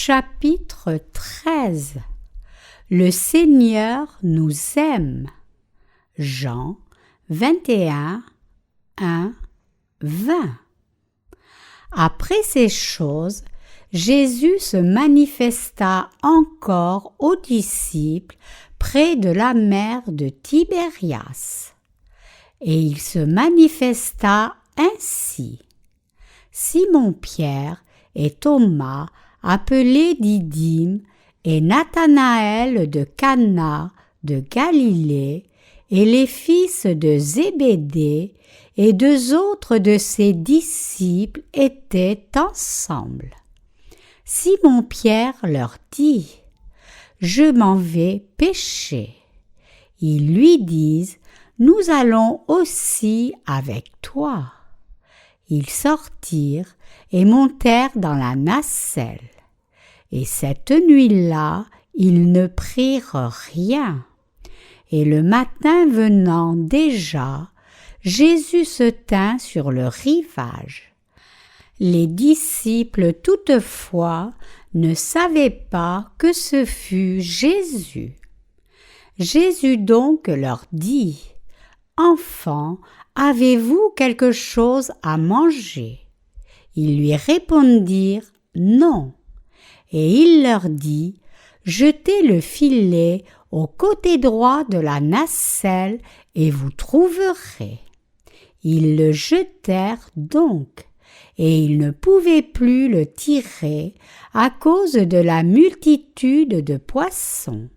Chapitre 13. Le Seigneur nous aime. Jean 21, 1, 20. Après ces choses, Jésus se manifesta encore aux disciples près de la mer de Tibérias. Et il se manifesta ainsi. Simon-Pierre et Thomas, appelés Didyme, et Nathanaël de Cana de Galilée, et les fils de Zébédée, et deux autres de ses disciples étaient ensemble. Simon-Pierre leur dit : « Je m'en vais pêcher. » Ils lui disent : « Nous allons aussi avec toi. » Ils sortirent et montèrent dans la nacelle. Et cette nuit-là, ils ne prirent rien. Et le matin venant déjà, Jésus se tint sur le rivage. Les disciples toutefois ne savaient pas que ce fût Jésus. Jésus donc leur dit : « Enfants, avez-vous quelque chose à manger ? » Ils lui répondirent : « Non. » Et il leur dit : « Jetez le filet au côté droit de la nacelle et vous trouverez. » Ils le jetèrent donc, et ils ne pouvaient plus le tirer à cause de la multitude de poissons.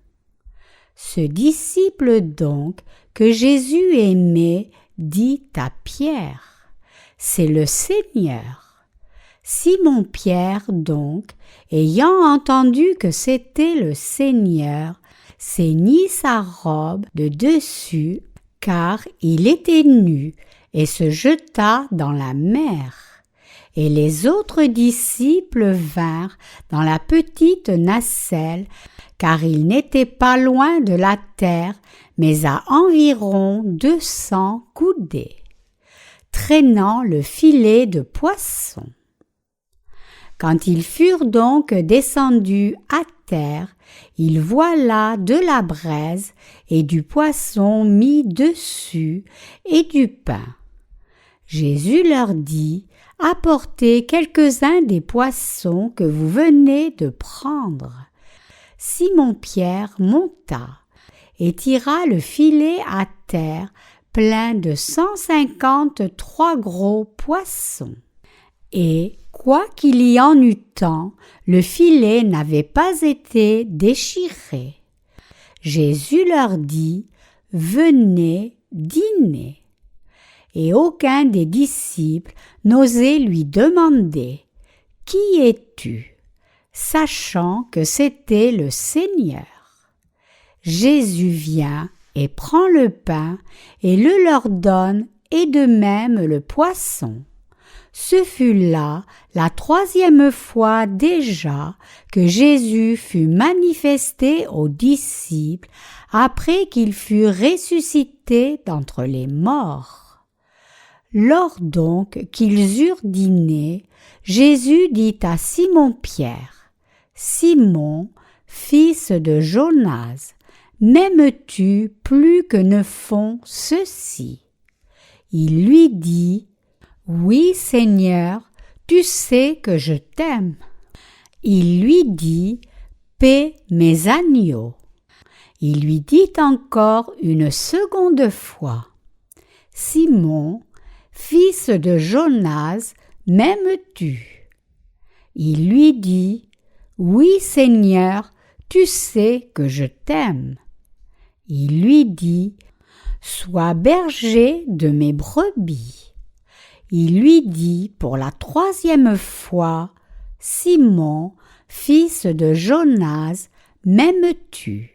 Ce disciple donc que Jésus aimait dit à Pierre : « C'est le Seigneur. » Simon-Pierre donc, ayant entendu que c'était le Seigneur, ceignit sa robe de dessus, car il était nu, et se jeta dans la mer. Et les autres disciples vinrent dans la petite nacelle, car ils n'étaient pas loin de la terre, mais à environ 200 coudées, traînant le filet de poisson. Quand ils furent donc descendus à terre, ils voilà de la braise et du poisson mis dessus et du pain. Jésus leur dit : « Apportez quelques-uns des poissons que vous venez de prendre. » Simon-Pierre monta et tira le filet à terre plein de 153 gros poissons. Et, quoiqu'il y en eût tant, le filet n'avait pas été déchiré. Jésus leur dit : « Venez dîner. » Et aucun des disciples n'osait lui demander : « Qui es-tu ? » sachant que c'était le Seigneur. Jésus vient et prend le pain et le leur donne, et de même le poisson. Ce fut là la 3e fois déjà que Jésus fut manifesté aux disciples après qu'il fut ressuscité d'entre les morts. Lors donc qu'ils eurent dîné, Jésus dit à Simon-Pierre : « Simon, fils de Jonas, m'aimes-tu plus que ne font ceux-ci ? » Il lui dit : « Oui, Seigneur, tu sais que je t'aime. » Il lui dit : « Paie mes agneaux. » Il lui dit encore une seconde fois : « Simon, fils de Jonas, m'aimes-tu ? » Il lui dit : « Oui, Seigneur, tu sais que je t'aime. » Il lui dit : « Sois berger de mes brebis. » Il lui dit pour la 3e fois : « Simon, fils de Jonas, m'aimes-tu ? »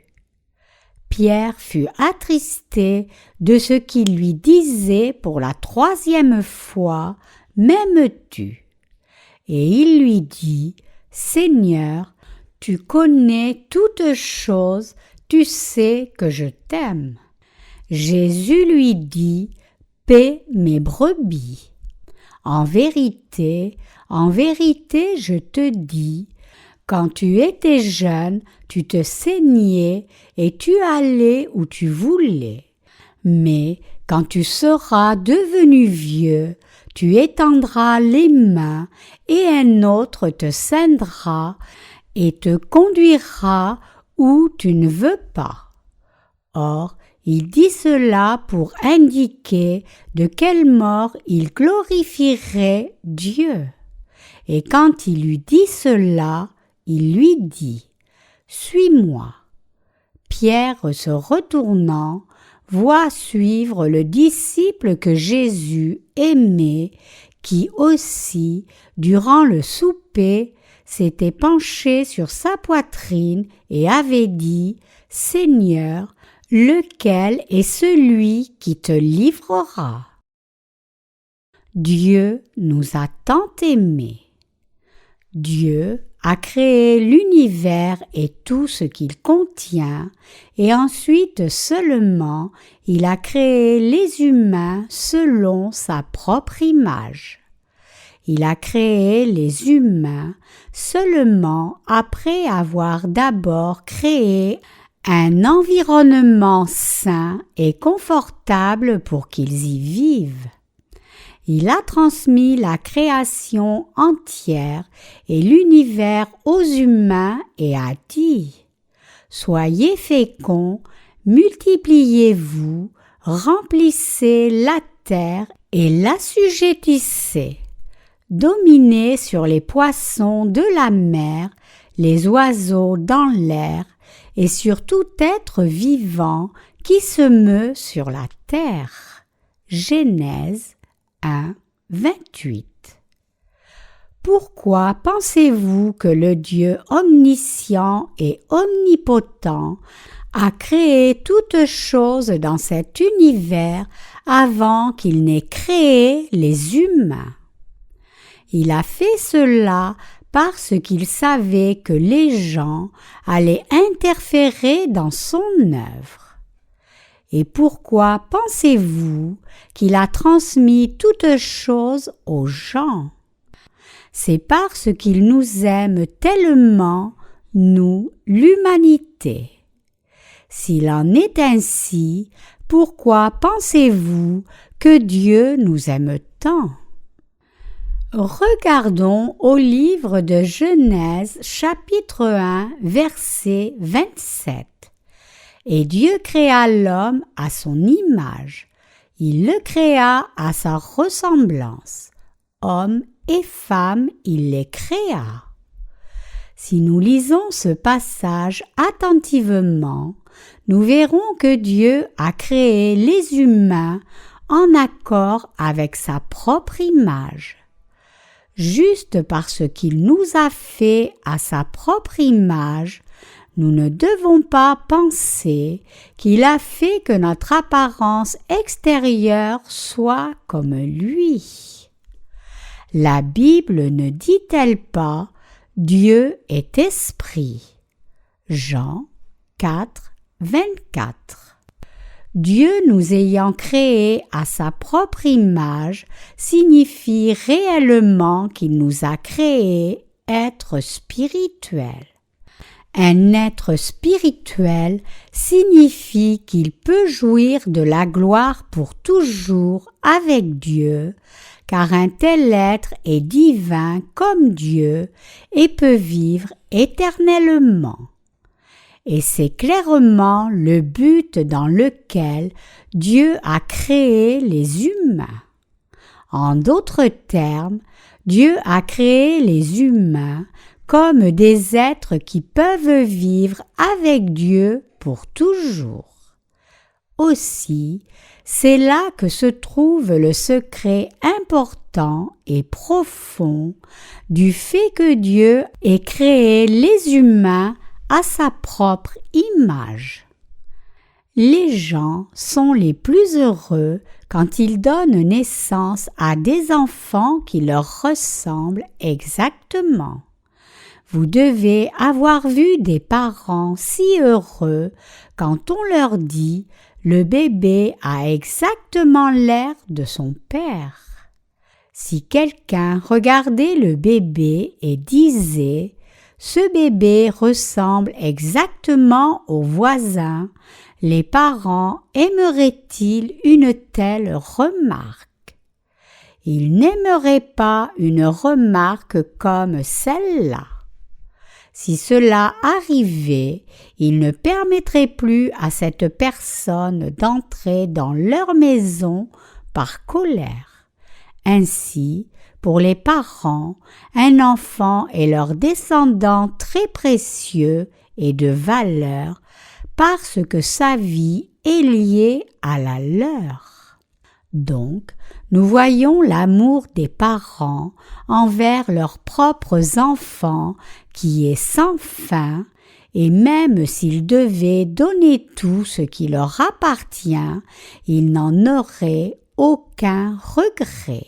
Pierre fut attristé de ce qu'il lui disait pour la 3e fois : « M'aimes-tu ? » Et il lui dit : « Seigneur, tu connais toutes choses, tu sais que je t'aime. » Jésus lui dit : « Paie mes brebis. » En vérité, je te dis, Quand tu étais jeune, tu te saignais et tu allais où tu voulais. Mais quand tu seras devenu vieux, tu étendras les mains et un autre te ceindra et te conduira où tu ne veux pas. Or, il dit cela pour indiquer de quelle mort il glorifierait Dieu. Et quand il lui dit cela, il lui dit « Suis-moi ». Pierre, se retournant, voit suivre le disciple que Jésus aimait, qui aussi, durant le souper, s'était penché sur sa poitrine et avait dit « Seigneur, lequel est celui qui te livrera ?» Dieu nous a tant aimés. Dieu a créé l'univers et tout ce qu'il contient, et ensuite seulement il a créé les humains selon sa propre image. Il a créé les humains seulement après avoir d'abord créé un environnement sain et confortable pour qu'ils y vivent. Il a transmis la création entière et l'univers aux humains et a dit « Soyez féconds, multipliez-vous, remplissez la terre et l'assujettissez. Dominez sur les poissons de la mer, les oiseaux dans l'air et sur tout être vivant qui se meut sur la terre. » Genèse 1, 28. Pourquoi pensez-vous que le Dieu omniscient et omnipotent a créé toutes choses dans cet univers avant qu'il n'ait créé les humains? Il a fait cela parce qu'il savait que les gens allaient interférer dans son œuvre. Et pourquoi pensez-vous qu'il a transmis toutes choses aux gens? C'est parce qu'il nous aime tellement, nous, l'humanité. S'il en est ainsi, pourquoi pensez-vous que Dieu nous aime tant? Regardons au livre de Genèse, chapitre 1, verset 27. Et Dieu créa l'homme à son image. Il le créa à sa ressemblance. Homme et femme, il les créa. Si nous lisons ce passage attentivement, nous verrons que Dieu a créé les humains en accord avec sa propre image. Juste parce qu'il nous a fait à sa propre image, nous ne devons pas penser qu'il a fait que notre apparence extérieure soit comme lui. La Bible ne dit-elle pas « Dieu est esprit » Jean 4, 24. Dieu nous ayant créés à sa propre image signifie réellement qu'il nous a créés êtres spirituels. Un être spirituel signifie qu'il peut jouir de la gloire pour toujours avec Dieu, car un tel être est divin comme Dieu et peut vivre éternellement. Et c'est clairement le but dans lequel Dieu a créé les humains. En d'autres termes, Dieu a créé les humains comme des êtres qui peuvent vivre avec Dieu pour toujours. Aussi, c'est là que se trouve le secret important et profond du fait que Dieu ait créé les humains à sa propre image. Les gens sont les plus heureux quand ils donnent naissance à des enfants qui leur ressemblent exactement. Vous devez avoir vu des parents si heureux quand on leur dit « le bébé a exactement l'air de son père ». Si quelqu'un regardait le bébé et disait « ce bébé ressemble exactement au voisin, les parents aimeraient-ils une telle remarque? Ils n'aimeraient pas une remarque comme celle-là. Si cela arrivait, ils ne permettraient plus à cette personne d'entrer dans leur maison par colère. Ainsi, pour les parents, un enfant est leur descendant très précieux et de valeur parce que sa vie est liée à la leur. Donc, nous voyons l'amour des parents envers leurs propres enfants qui est sans fin, et même s'ils devaient donner tout ce qui leur appartient, ils n'en auraient aucun regret.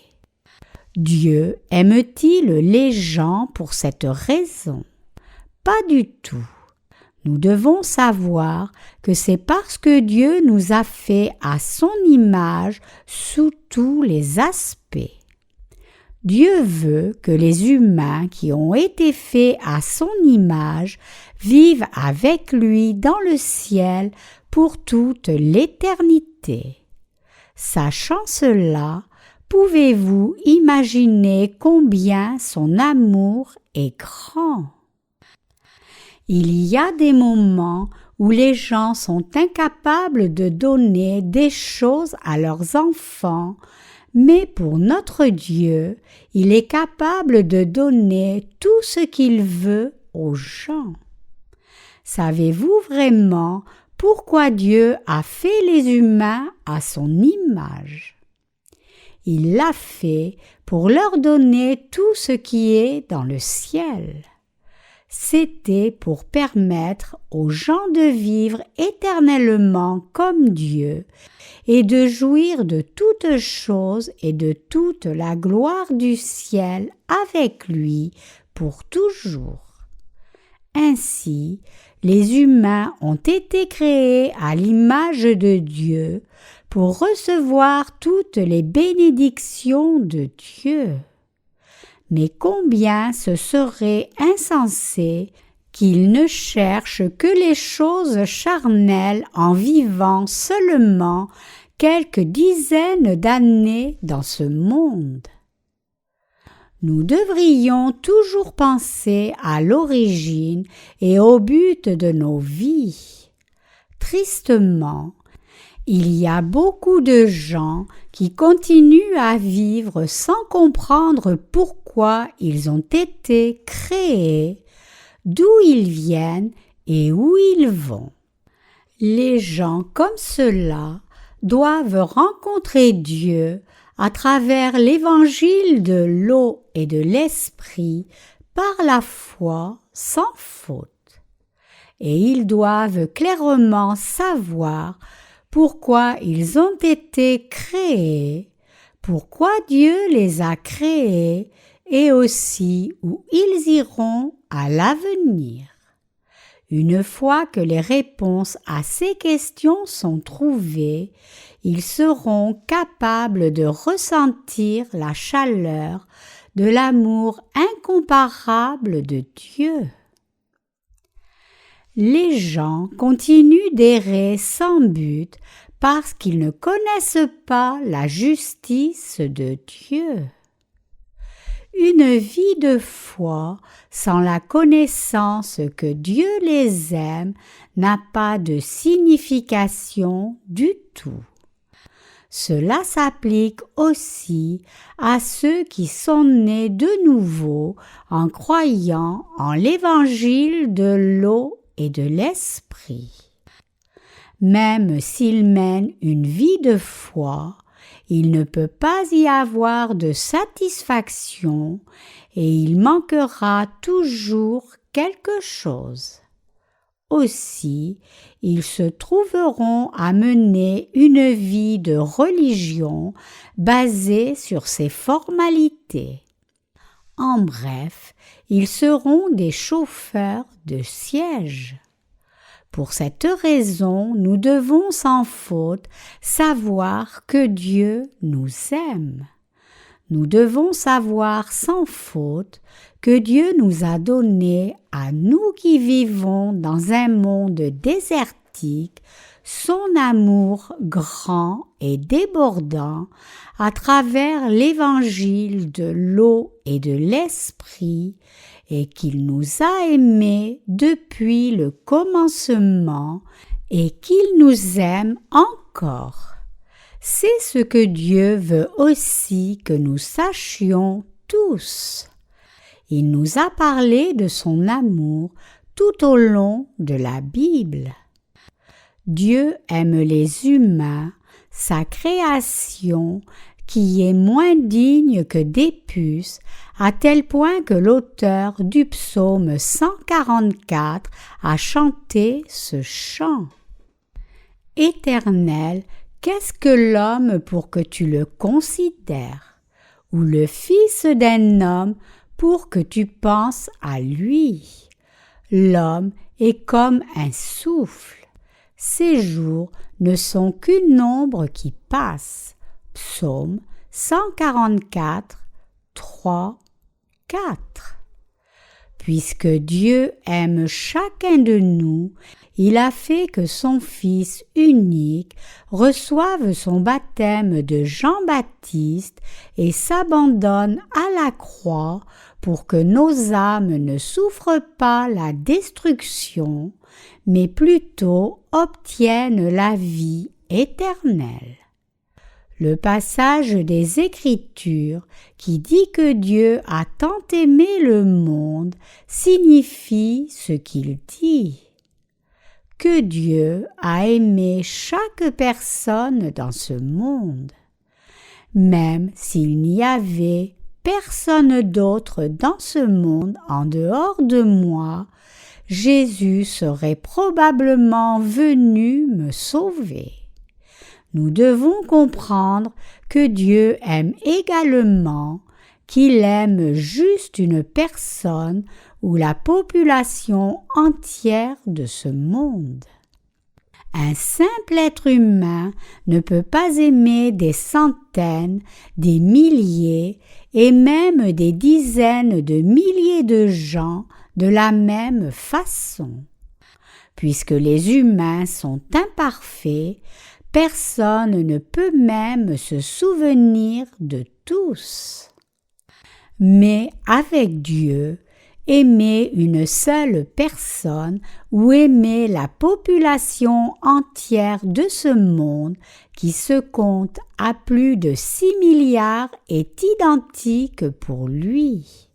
Dieu aime-t-il les gens pour cette raison? Pas du tout. Nous devons savoir que c'est parce que Dieu nous a fait à son image sous tous les aspects. Dieu veut que les humains qui ont été faits à son image vivent avec lui dans le ciel pour toute l'éternité. Sachant cela, pouvez-vous imaginer combien son amour est grand? Il y a des moments où les gens sont incapables de donner des choses à leurs enfants, mais pour notre Dieu, il est capable de donner tout ce qu'il veut aux gens. Savez-vous vraiment pourquoi Dieu a fait les humains à son image? Il l'a fait pour leur donner tout ce qui est dans le ciel. C'était pour permettre aux gens de vivre éternellement comme Dieu et de jouir de toutes choses et de toute la gloire du ciel avec lui pour toujours. Ainsi, les humains ont été créés à l'image de Dieu pour recevoir toutes les bénédictions de Dieu. Mais combien ce serait insensé qu'ils ne cherchent que les choses charnelles en vivant seulement quelques dizaines d'années dans ce monde. Nous devrions toujours penser à l'origine et au but de nos vies. Tristement, il y a beaucoup de gens qui continuent à vivre sans comprendre pourquoi ils ont été créés, d'où ils viennent et où ils vont. Les gens comme ceux-là doivent rencontrer Dieu à travers l'évangile de l'eau et de l'esprit par la foi sans faute. Et ils doivent clairement savoir pourquoi ils ont été créés, pourquoi Dieu les a créés et aussi où ils iront à l'avenir. Une fois que les réponses à ces questions sont trouvées, ils seront capables de ressentir la chaleur de l'amour incomparable de Dieu. Les gens continuent d'errer sans but parce qu'ils ne connaissent pas la justice de Dieu. Une vie de foi sans la connaissance que Dieu les aime n'a pas de signification du tout. Cela s'applique aussi à ceux qui sont nés de nouveau en croyant en l'évangile de l'eau et de l'esprit. Même s'ils mènent une vie de foi, il ne peut pas y avoir de satisfaction et il manquera toujours quelque chose. Aussi, ils se trouveront à mener une vie de religion basée sur ces formalités. En bref, ils seront des chauffeurs de siège. Pour cette raison, nous devons sans faute savoir que Dieu nous aime. Nous devons savoir sans faute que Dieu nous a donné à nous qui vivons dans un monde désertique son amour grand et débordant à travers l'évangile de l'eau et de l'esprit et qu'il nous a aimés depuis le commencement et qu'il nous aime encore. C'est ce que Dieu veut aussi que nous sachions tous. Il nous a parlé de son amour tout au long de la Bible. Dieu aime les humains, sa création, qui est moins digne que des puces, à tel point que l'auteur du psaume 144 a chanté ce chant. Éternel, qu'est-ce que l'homme pour que tu le considères, ou le fils d'un homme pour que tu penses à lui? L'homme est comme un souffle. Ses jours ne sont qu'une ombre qui passe. Psaume 144, 3, 4. Puisque Dieu aime chacun de nous, il a fait que son Fils unique reçoive son baptême de Jean-Baptiste et s'abandonne à la croix pour que nos âmes ne souffrent pas la destruction, mais plutôt obtiennent la vie éternelle. Le passage des Écritures qui dit que Dieu a tant aimé le monde signifie ce qu'il dit. Que Dieu a aimé chaque personne dans ce monde. Même s'il n'y avait personne d'autre dans ce monde en dehors de moi, Jésus serait probablement venu me sauver. Nous devons comprendre que Dieu aime également, qu'il aime juste une personne ou la population entière de ce monde. Un simple être humain ne peut pas aimer des centaines, des milliers et même des dizaines de milliers de gens de la même façon. Puisque les humains sont imparfaits, personne ne peut même se souvenir de tous. Mais avec Dieu, aimer une seule personne ou aimer la population entière de ce monde qui se compte à plus de 6 milliards est identique pour lui.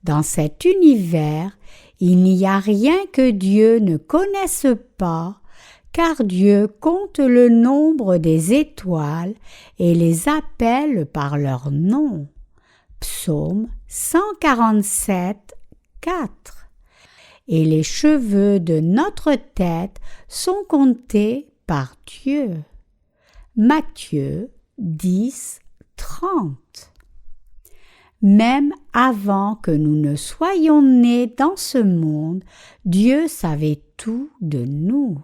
Dans cet univers, il n'y a rien que Dieu ne connaisse pas, car Dieu compte le nombre des étoiles et les appelle par leur nom. Psaume 147, 4. Et les cheveux de notre tête sont comptés par Dieu. Matthieu 10, 30. Même avant que nous ne soyons nés dans ce monde, Dieu savait tout de nous.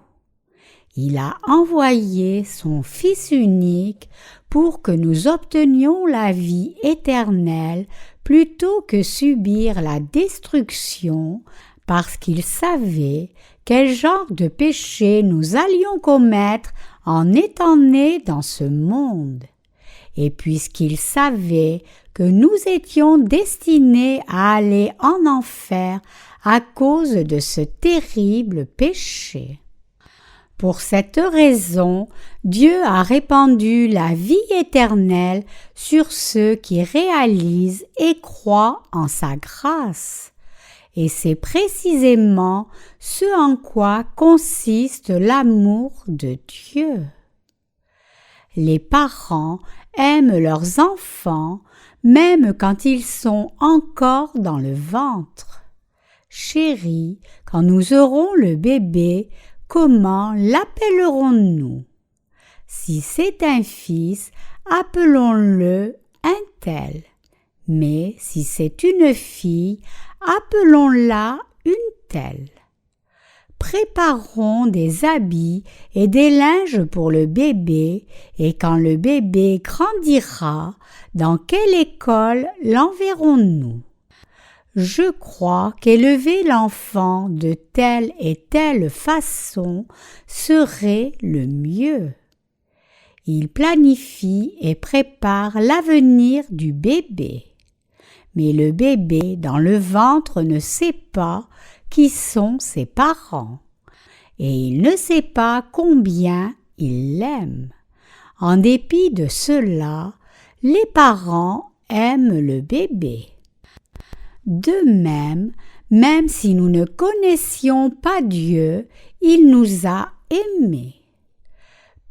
Il a envoyé son Fils unique pour que nous obtenions la vie éternelle plutôt que subir la destruction, parce qu'il savait quel genre de péché nous allions commettre en étant nés dans ce monde. Et puisqu'il savait que nous étions destinés à aller en enfer à cause de ce terrible péché. Pour cette raison, Dieu a répandu la vie éternelle sur ceux qui réalisent et croient en sa grâce. Et c'est précisément ce en quoi consiste l'amour de Dieu. Les parents aiment leurs enfants même quand ils sont encore dans le ventre. Chérie, quand nous aurons le bébé, comment l'appellerons-nous? Si c'est un fils, appelons-le un tel. Mais si c'est une fille, appelons-la une telle. Préparons des habits et des linges pour le bébé, et quand le bébé grandira, dans quelle école l'enverrons-nous? Je crois qu'élever l'enfant de telle et telle façon serait le mieux. Il planifie et prépare l'avenir du bébé. Mais le bébé dans le ventre ne sait pas qui sont ses parents. Et il ne sait pas combien il l'aime. En dépit de cela, les parents aiment le bébé. De même, même si nous ne connaissions pas Dieu, il nous a aimés.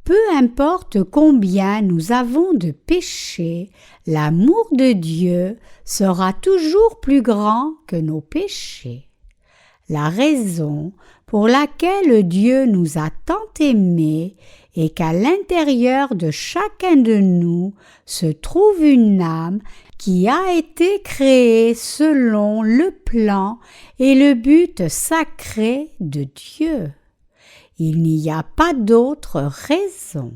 Peu importe combien nous avons de péchés, l'amour de Dieu sera toujours plus grand que nos péchés. La raison pour laquelle Dieu nous a tant aimés est qu'à l'intérieur de chacun de nous se trouve une âme qui a été créée selon le plan et le but sacré de Dieu. Il n'y a pas d'autre raison.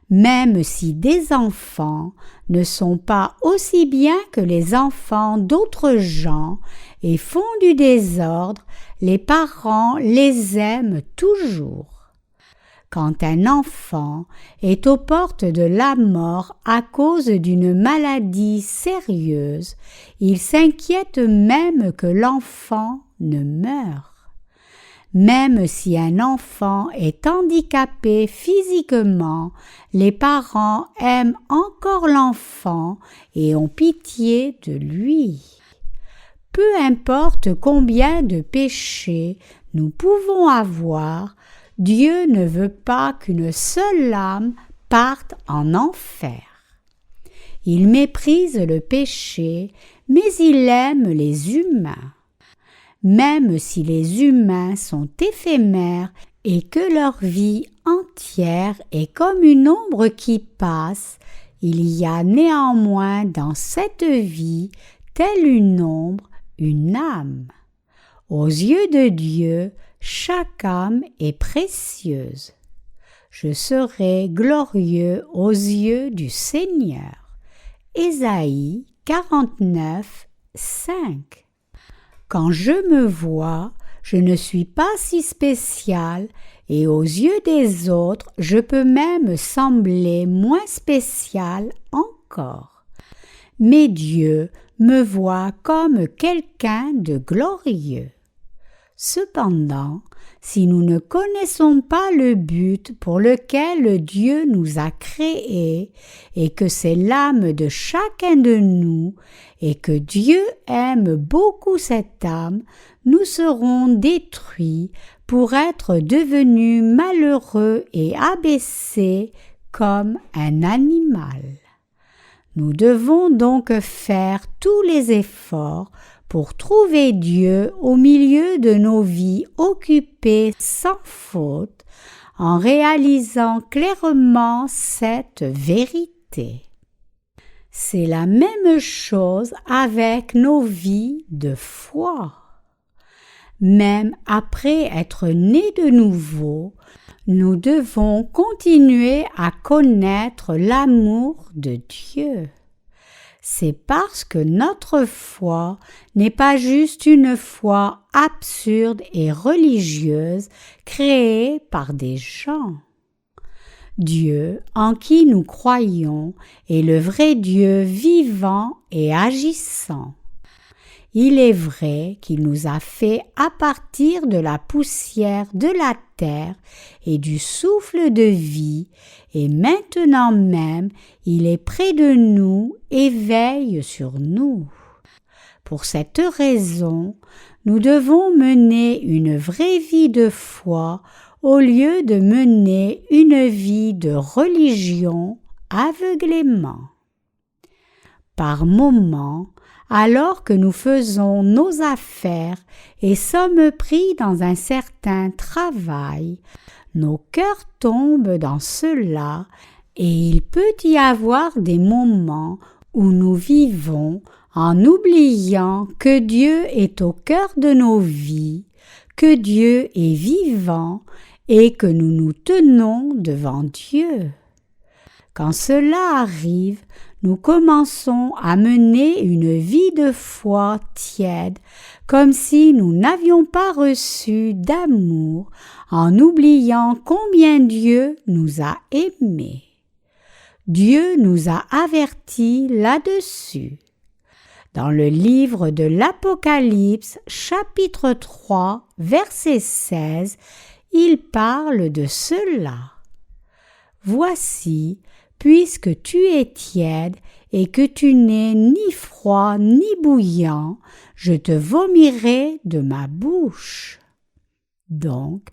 Même si des enfants ne sont pas aussi bien que les enfants d'autres gens et font du désordre, les parents les aiment toujours. Quand un enfant est aux portes de la mort à cause d'une maladie sérieuse, il s'inquiète même que l'enfant ne meure. Même si un enfant est handicapé physiquement, les parents aiment encore l'enfant et ont pitié de lui. Peu importe combien de péchés nous pouvons avoir, Dieu ne veut pas qu'une seule âme parte en enfer. Il méprise le péché, mais il aime les humains. Même si les humains sont éphémères et que leur vie entière est comme une ombre qui passe, il y a néanmoins dans cette vie, telle une ombre, une âme. Aux yeux de Dieu, chaque âme est précieuse. Je serai glorieux aux yeux du Seigneur. Ésaïe 49, 5. Quand je me vois, je ne suis pas si spécial et aux yeux des autres, je peux même sembler moins spécial encore. Mais Dieu me voit comme quelqu'un de glorieux. Cependant, si nous ne connaissons pas le but pour lequel Dieu nous a créés et que c'est l'âme de chacun de nous et que Dieu aime beaucoup cette âme, nous serons détruits pour être devenus malheureux et abaissés comme un animal. Nous devons donc faire tous les efforts pour trouver Dieu au milieu de nos vies occupées sans faute, en réalisant clairement cette vérité. C'est la même chose avec nos vies de foi. Même après être nés de nouveau, nous devons continuer à connaître l'amour de Dieu. C'est parce que notre foi n'est pas juste une foi absurde et religieuse créée par des gens. Dieu, en qui nous croyons, est le vrai Dieu vivant et agissant. Il est vrai qu'il nous a fait à partir de la poussière de la terre et du souffle de vie, et maintenant même il est près de nous et veille sur nous. Pour cette raison, nous devons mener une vraie vie de foi au lieu de mener une vie de religion aveuglément. Par moments, alors que nous faisons nos affaires et sommes pris dans un certain travail, nos cœurs tombent dans cela et il peut y avoir des moments où nous vivons en oubliant que Dieu est au cœur de nos vies, que Dieu est vivant et que nous nous tenons devant Dieu. Quand cela arrive, nous commençons à mener une vie de foi tiède, comme si nous n'avions pas reçu d'amour, en oubliant combien Dieu nous a aimés. Dieu nous a avertis là-dessus. Dans le livre de l'Apocalypse, chapitre 3, verset 16, il parle de cela. « Voici, puisque tu es tiède et que tu n'es ni froid ni bouillant, je te vomirai de ma bouche. » Donc,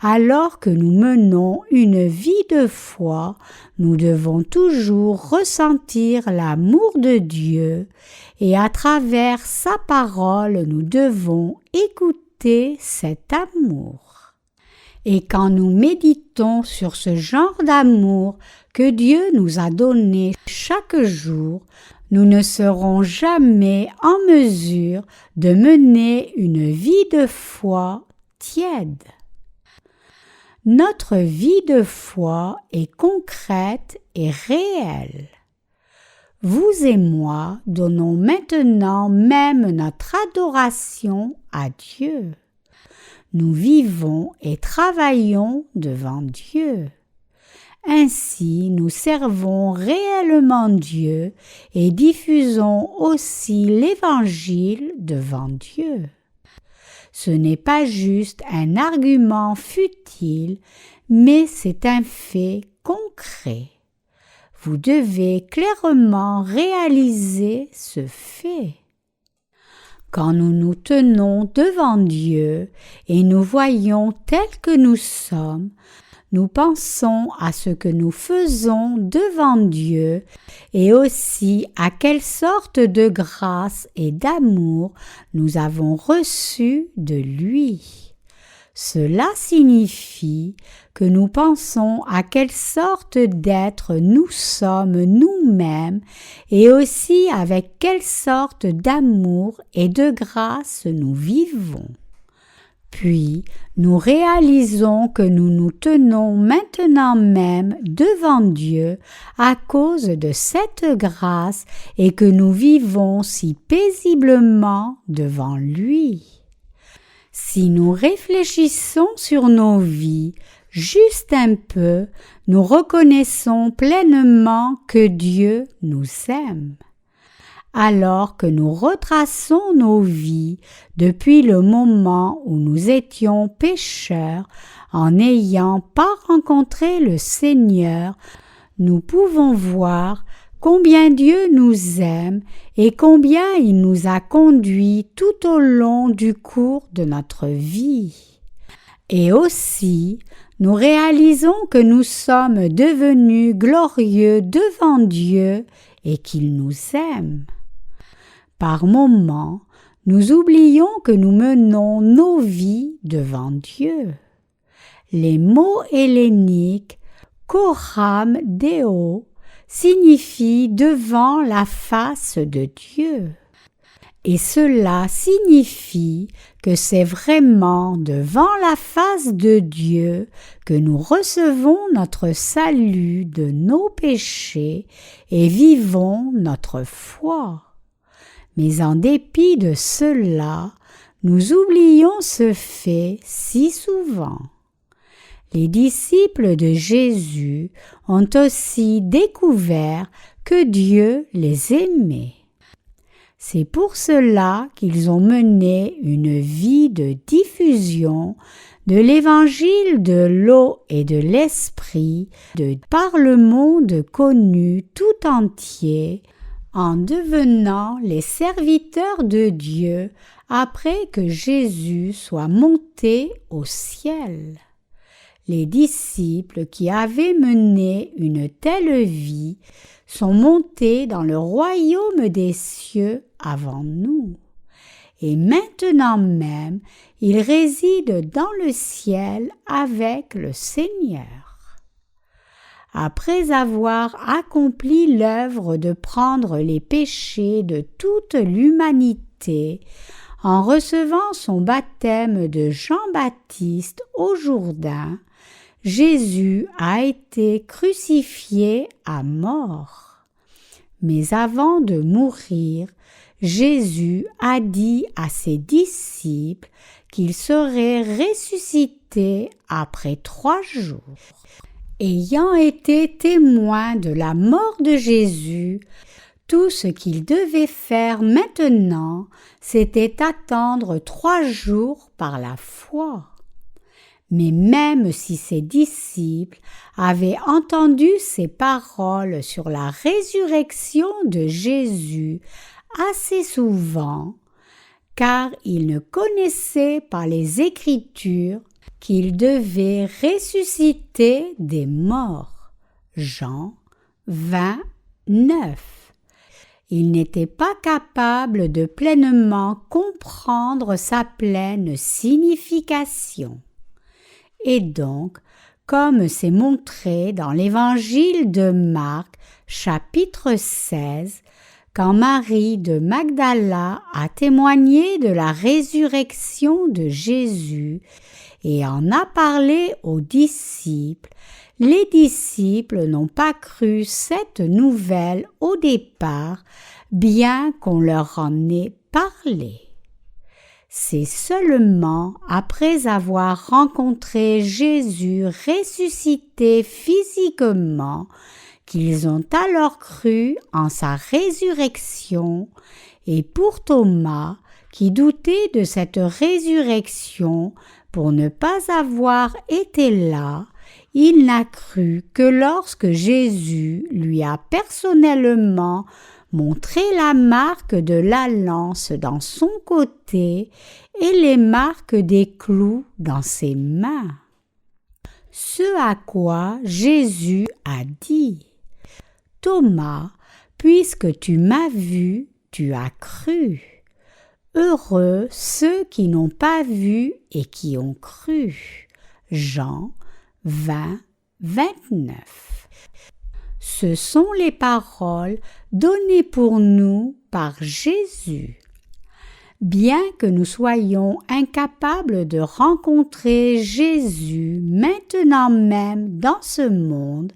alors que nous menons une vie de foi, nous devons toujours ressentir l'amour de Dieu et à travers sa parole, nous devons écouter cet amour. Et quand nous méditons sur ce genre d'amour que Dieu nous a donné chaque jour, nous ne serons jamais en mesure de mener une vie de foi tiède. Notre vie de foi est concrète et réelle. Vous et moi donnons maintenant même notre adoration à Dieu. Nous vivons et travaillons devant Dieu. Ainsi, nous servons réellement Dieu et diffusons aussi l'Évangile devant Dieu. Ce n'est pas juste un argument futile, mais c'est un fait concret. Vous devez clairement réaliser ce fait. Quand nous nous tenons devant Dieu et nous voyons tels que nous sommes, nous pensons à ce que nous faisons devant Dieu et aussi à quelle sorte de grâce et d'amour nous avons reçu de lui. Cela signifie que nous pensons à quelle sorte d'être nous sommes nous-mêmes et aussi avec quelle sorte d'amour et de grâce nous vivons. Puis, nous réalisons que nous nous tenons maintenant même devant Dieu à cause de cette grâce et que nous vivons si paisiblement devant lui. Si nous réfléchissons sur nos vies juste un peu, nous reconnaissons pleinement que Dieu nous aime. Alors que nous retraçons nos vies depuis le moment où nous étions pécheurs, en n'ayant pas rencontré le Seigneur, nous pouvons voir combien Dieu nous aime et combien il nous a conduits tout au long du cours de notre vie. Et aussi, nous réalisons que nous sommes devenus glorieux devant Dieu et qu'il nous aime. Par moments, nous oublions que nous menons nos vies devant Dieu. Les mots helléniques coram Deo signifient devant la face de Dieu. Et cela signifie que c'est vraiment devant la face de Dieu que nous recevons notre salut de nos péchés et vivons notre foi. Mais en dépit de cela, nous oublions ce fait si souvent. Les disciples de Jésus ont aussi découvert que Dieu les aimait. C'est pour cela qu'ils ont mené une vie de diffusion de l'évangile de l'eau et de l'esprit par le monde connu tout entier, en devenant les serviteurs de Dieu après que Jésus soit monté au ciel. Les disciples qui avaient mené une telle vie sont montés dans le royaume des cieux avant nous. Et maintenant même, ils résident dans le ciel avec le Seigneur. Après avoir accompli l'œuvre de prendre les péchés de toute l'humanité, en recevant son baptême de Jean-Baptiste au Jourdain, Jésus a été crucifié à mort. Mais avant de mourir, Jésus a dit à ses disciples qu'il serait ressuscité après 3 jours. Ayant été témoin de la mort de Jésus, tout ce qu'il devait faire maintenant, c'était attendre 3 jours par la foi. Mais même si ses disciples avaient entendu ces paroles sur la résurrection de Jésus assez souvent, car ils ne connaissaient pas les Écritures, qu'il devait ressusciter des morts. Jean 29. Ils n'étaient pas capables de pleinement comprendre sa pleine signification. Et donc, comme c'est montré dans l'Évangile de Marc, chapitre 16, quand Marie de Magdala a témoigné de la résurrection de Jésus et en a parlé aux disciples, les disciples n'ont pas cru cette nouvelle au départ, bien qu'on leur en ait parlé. C'est seulement après avoir rencontré Jésus ressuscité physiquement qu'ils ont alors cru en sa résurrection, et pour Thomas, qui doutait de cette résurrection pour ne pas avoir été là, il n'a cru que lorsque Jésus lui a personnellement montré la marque de la lance dans son côté et les marques des clous dans ses mains. Ce à quoi Jésus a dit : « Thomas, puisque tu m'as vu, tu as cru. Heureux ceux qui n'ont pas vu et qui ont cru. » Jean 20, 29. Ce sont les paroles données pour nous par Jésus. Bien que nous soyons incapables de rencontrer Jésus maintenant même dans ce monde,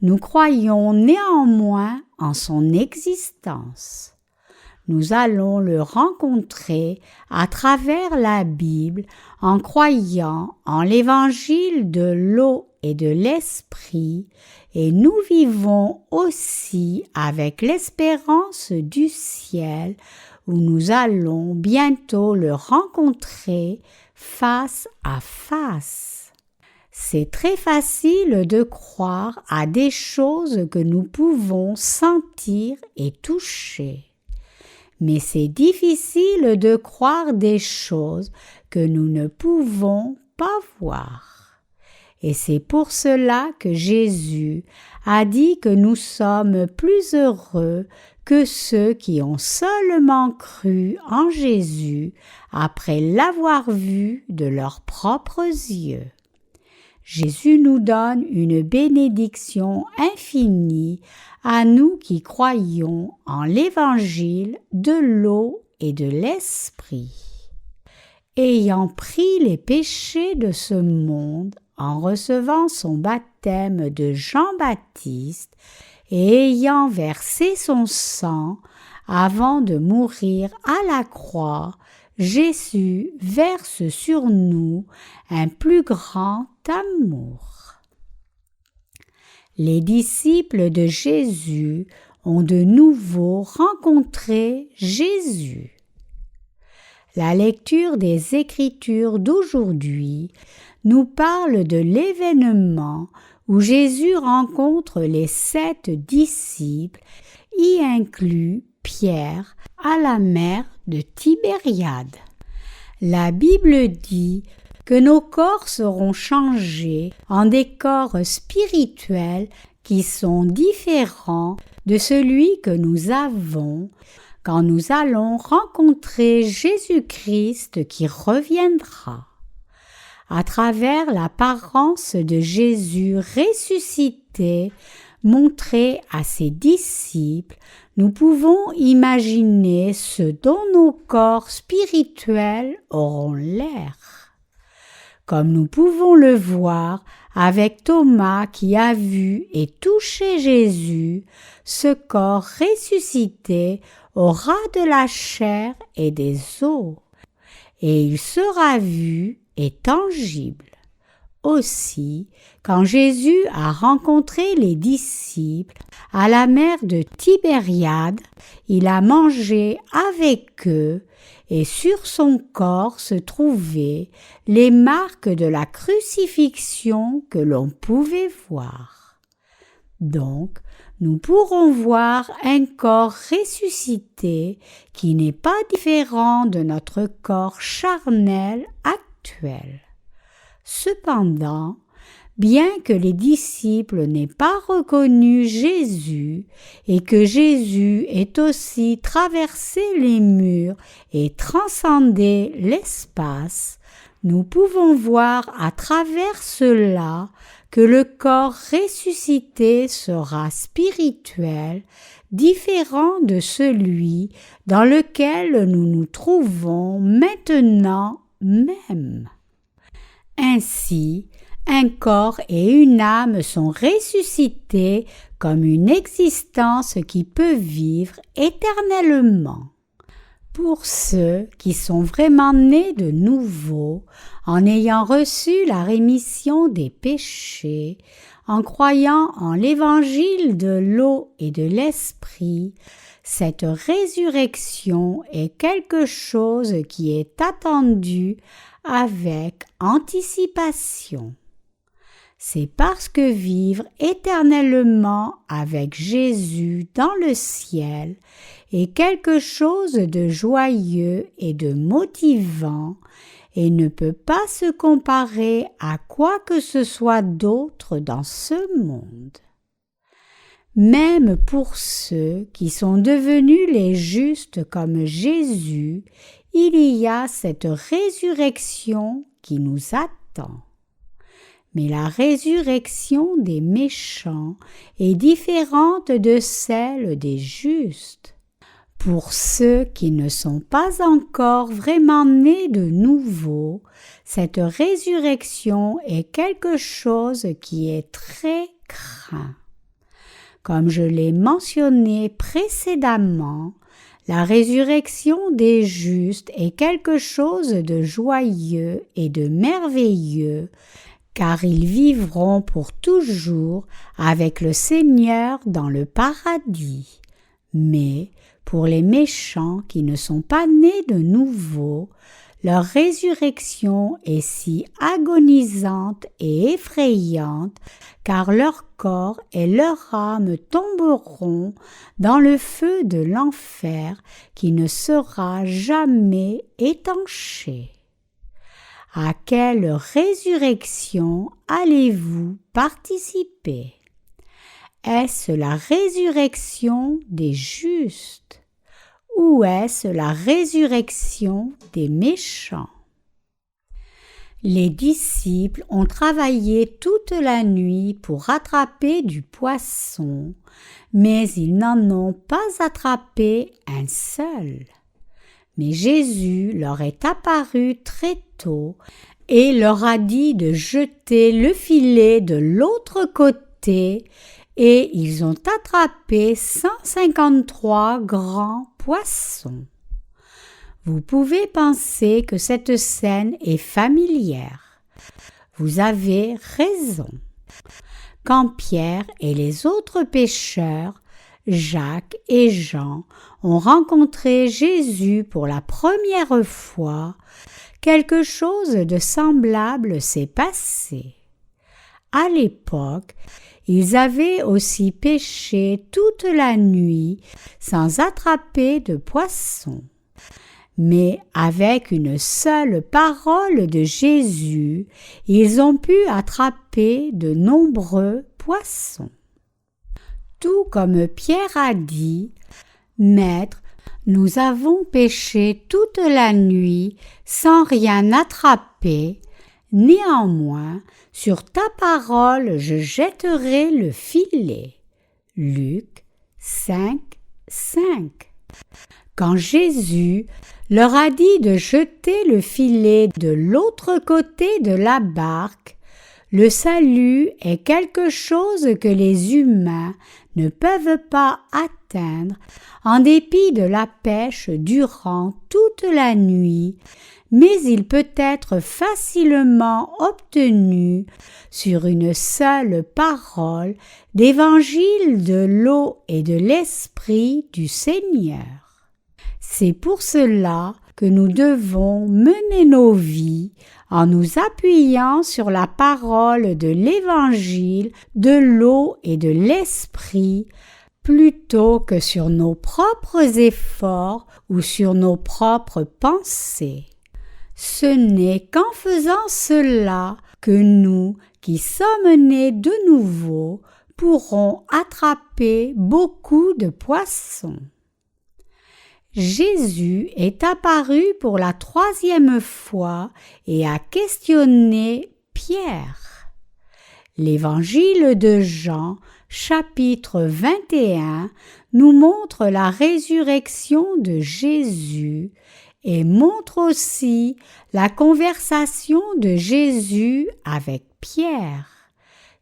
nous croyons néanmoins en son existence. Nous allons le rencontrer à travers la Bible en croyant en l'évangile de l'eau et de l'esprit, et nous vivons aussi avec l'espérance du ciel où nous allons bientôt le rencontrer face à face. C'est très facile de croire à des choses que nous pouvons sentir et toucher. Mais c'est difficile de croire des choses que nous ne pouvons pas voir. Et c'est pour cela que Jésus a dit que nous sommes plus heureux que ceux qui ont seulement cru en Jésus après l'avoir vu de leurs propres yeux. Jésus nous donne une bénédiction infinie à nous qui croyons en l'évangile de l'eau et de l'esprit. Ayant pris les péchés de ce monde en recevant son baptême de Jean-Baptiste et ayant versé son sang avant de mourir à la croix, Jésus verse sur nous un plus grand amour. Les disciples de Jésus ont de nouveau rencontré Jésus. La lecture des Écritures d'aujourd'hui nous parle de l'événement où Jésus rencontre les 7 disciples, y inclut Pierre, à la mer de Tibériade. La Bible dit que nos corps seront changés en des corps spirituels qui sont différents de celui que nous avons quand nous allons rencontrer Jésus-Christ qui reviendra. À travers l'apparence de Jésus ressuscité, montré à ses disciples, nous pouvons imaginer ce dont nos corps spirituels auront l'air. comme nous pouvons le voir avec Thomas qui a vu et touché Jésus, ce corps ressuscité aura de la chair et des os, et il sera vu et tangible. Aussi, quand Jésus a rencontré les disciples à la mer de Tibériade, il a mangé avec eux et sur son corps se trouvaient les marques de la crucifixion que l'on pouvait voir. Donc, nous pourrons voir un corps ressuscité qui n'est pas différent de notre corps charnel actuel. Cependant, bien que les disciples n'aient pas reconnu Jésus et que Jésus ait aussi traversé les murs et transcendé l'espace, nous pouvons voir à travers cela que le corps ressuscité sera spirituel, différent de celui dans lequel nous nous trouvons maintenant même. Ainsi, un corps et une âme sont ressuscités comme une existence qui peut vivre éternellement. Pour ceux qui sont vraiment nés de nouveau, en ayant reçu la rémission des péchés, en croyant en l'évangile de l'eau et de l'esprit, cette résurrection est quelque chose qui est attendu avec anticipation. C'est parce que vivre éternellement avec Jésus dans le ciel est quelque chose de joyeux et de motivant et ne peut pas se comparer à quoi que ce soit d'autre dans ce monde. Même pour ceux qui sont devenus les justes comme Jésus, il y a cette résurrection qui nous attend. Mais la résurrection des méchants est différente de celle des justes. Pour ceux qui ne sont pas encore vraiment nés de nouveau, cette résurrection est quelque chose qui est très craint. Comme je l'ai mentionné précédemment, la résurrection des justes est quelque chose de joyeux et de merveilleux, car ils vivront pour toujours avec le Seigneur dans le paradis. Mais pour les méchants qui ne sont pas nés de nouveau, leur résurrection est si agonisante et effrayante, car leur corps et leur âme tomberont dans le feu de l'enfer qui ne sera jamais étanché. À quelle résurrection allez-vous participer? Est-ce la résurrection des justes ou est-ce la résurrection des méchants? Les disciples ont travaillé toute la nuit pour attraper du poisson, mais ils n'en ont pas attrapé un seul. Mais Jésus leur est apparu très tôt et leur a dit de jeter le filet de l'autre côté, et ils ont attrapé 153 grands poissons. Vous pouvez penser que cette scène est familière. Vous avez raison. Quand Pierre et les autres pêcheurs, Jacques et Jean, ont rencontré Jésus pour la première fois, quelque chose de semblable s'est passé. À l'époque, ils avaient aussi pêché toute la nuit sans attraper de poissons. Mais avec une seule parole de Jésus, ils ont pu attraper de nombreux poissons. Tout comme Pierre a dit, « Maître, nous avons pêché toute la nuit sans rien attraper. Néanmoins, sur ta parole, je jetterai le filet. » Luc 5, 5. Quand Jésus leur a dit de jeter le filet de l'autre côté de la barque, le salut est quelque chose que les humains ne peuvent pas atteindre en dépit de la pêche durant toute la nuit, mais il peut être facilement obtenu sur une seule parole d'évangile de l'eau et de l'esprit du Seigneur. C'est pour cela que nous devons mener nos vies en nous appuyant sur la parole de l'Évangile de l'eau et de l'Esprit, plutôt que sur nos propres efforts ou sur nos propres pensées. Ce n'est qu'en faisant cela que nous, qui sommes nés de nouveau, pourrons attraper beaucoup de poissons. Jésus est apparu pour la 3e fois et a questionné Pierre. L'Évangile de Jean, chapitre 21, nous montre la résurrection de Jésus et montre aussi la conversation de Jésus avec Pierre,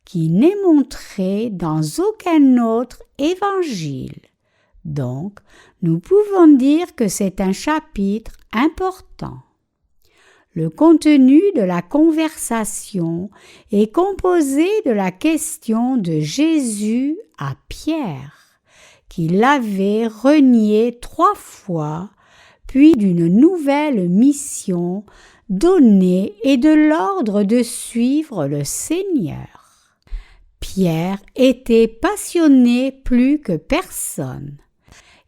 qui n'est montrée dans aucun autre évangile. Donc, nous pouvons dire que c'est un chapitre important. Le contenu de la conversation est composé de la question de Jésus à Pierre, qui l'avait renié 3 fois, puis d'une nouvelle mission donnée et de l'ordre de suivre le Seigneur. Pierre était passionné plus que personne.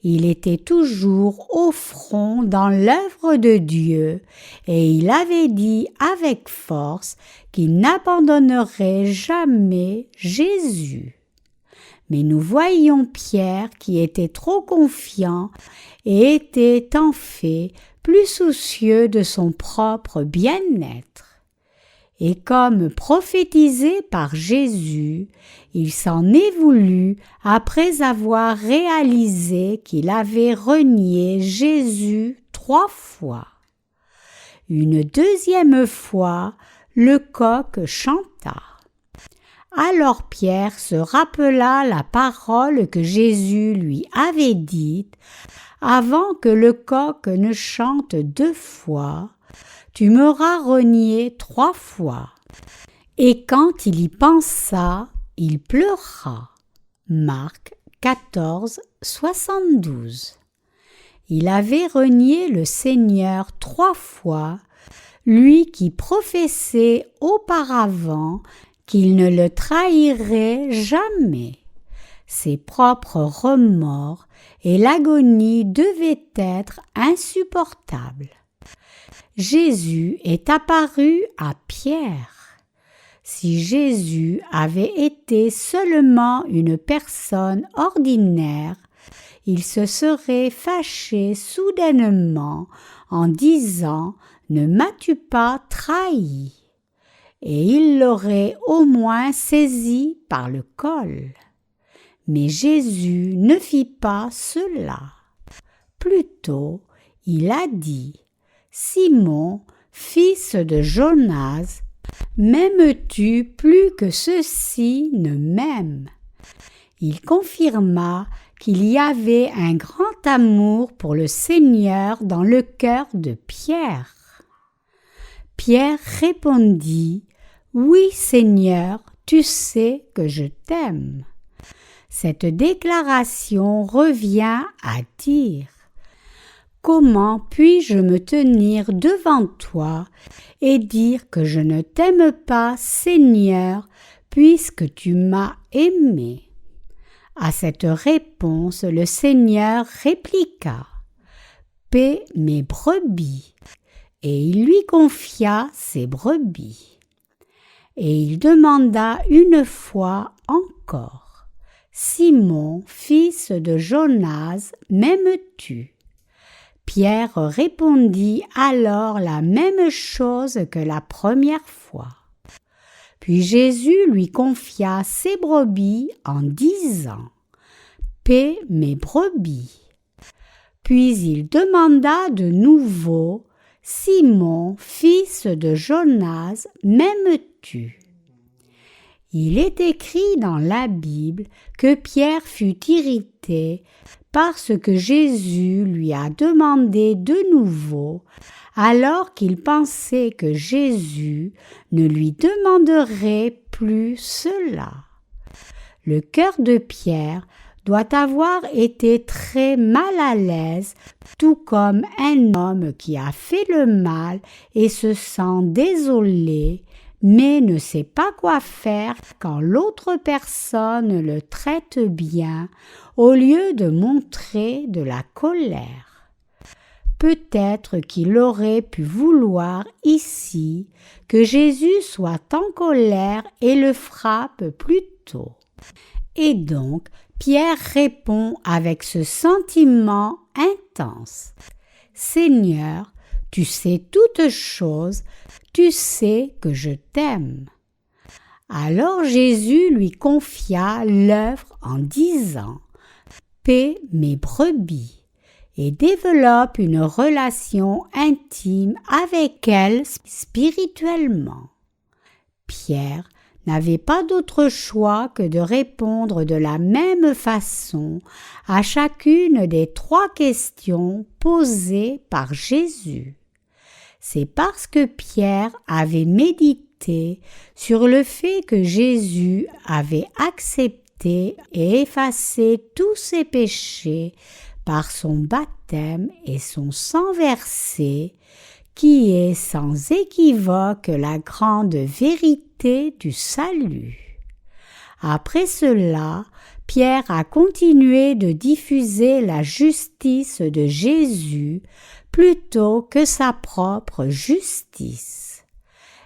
Il était toujours au front dans l'œuvre de Dieu et il avait dit avec force qu'il n'abandonnerait jamais Jésus. Mais nous voyons Pierre qui était trop confiant et était en fait plus soucieux de son propre bien-être. Et comme prophétisé par Jésus, il s'en est voulu après avoir réalisé qu'il avait renié Jésus 3 fois. Une 2e fois, le coq chanta. Alors Pierre se rappela la parole que Jésus lui avait dite avant que le coq ne chante 2 fois. Tu m'auras renié 3 fois. Et quand il y pensa, il pleura. Marc 14, 72. Il avait renié le Seigneur 3 fois, lui qui professait auparavant qu'il ne le trahirait jamais. Ses propres remords et l'agonie devaient être insupportables. Jésus est apparu à Pierre. Si Jésus avait été seulement une personne ordinaire, il se serait fâché soudainement en disant « Ne m'as-tu pas trahi ?» et il l'aurait au moins saisi par le col. Mais Jésus ne fit pas cela. Plutôt, il a dit « Simon, fils de Jonas, m'aimes-tu plus que ceux-ci ne m'aiment ?» Il confirma qu'il y avait un grand amour pour le Seigneur dans le cœur de Pierre. Pierre répondit « Oui, Seigneur, tu sais que je t'aime. » Cette déclaration revient à dire « Comment puis-je me tenir devant toi et dire que je ne t'aime pas, Seigneur, puisque tu m'as aimé ?» À cette réponse, le Seigneur répliqua « Paie mes brebis » et il lui confia ses brebis. Et il demanda une fois encore « Simon, fils de Jonas, m'aimes-tu » Pierre répondit alors la même chose que la première fois. Puis Jésus lui confia ses brebis en disant « Paie mes brebis ». Puis il demanda de nouveau, « Simon, fils de Jonas, m'aimes-tu » Il est écrit dans la Bible que Pierre fut irrité parce que Jésus lui a demandé de nouveau, alors qu'il pensait que Jésus ne lui demanderait plus cela. Le cœur de Pierre doit avoir été très mal à l'aise, tout comme un homme qui a fait le mal et se sent désolé, mais ne sait pas quoi faire quand l'autre personne le traite bien, au lieu de montrer de la colère. Peut-être qu'il aurait pu vouloir ici que Jésus soit en colère et le frappe plus tôt. Et donc, Pierre répond avec ce sentiment intense. « Seigneur, tu sais toutes choses, tu sais que je t'aime. » Alors Jésus lui confia l'œuvre en disant « Paie mes brebis » et développe une relation intime avec elles spirituellement. Pierre n'avait pas d'autre choix que de répondre de la même façon à chacune des 3 questions posées par Jésus. C'est parce que Pierre avait médité sur le fait que Jésus avait accepté et effacé tous ses péchés par son baptême et son sang versé, qui est sans équivoque la grande vérité du salut. Après cela, Pierre a continué de diffuser la justice de Jésus plutôt que sa propre justice.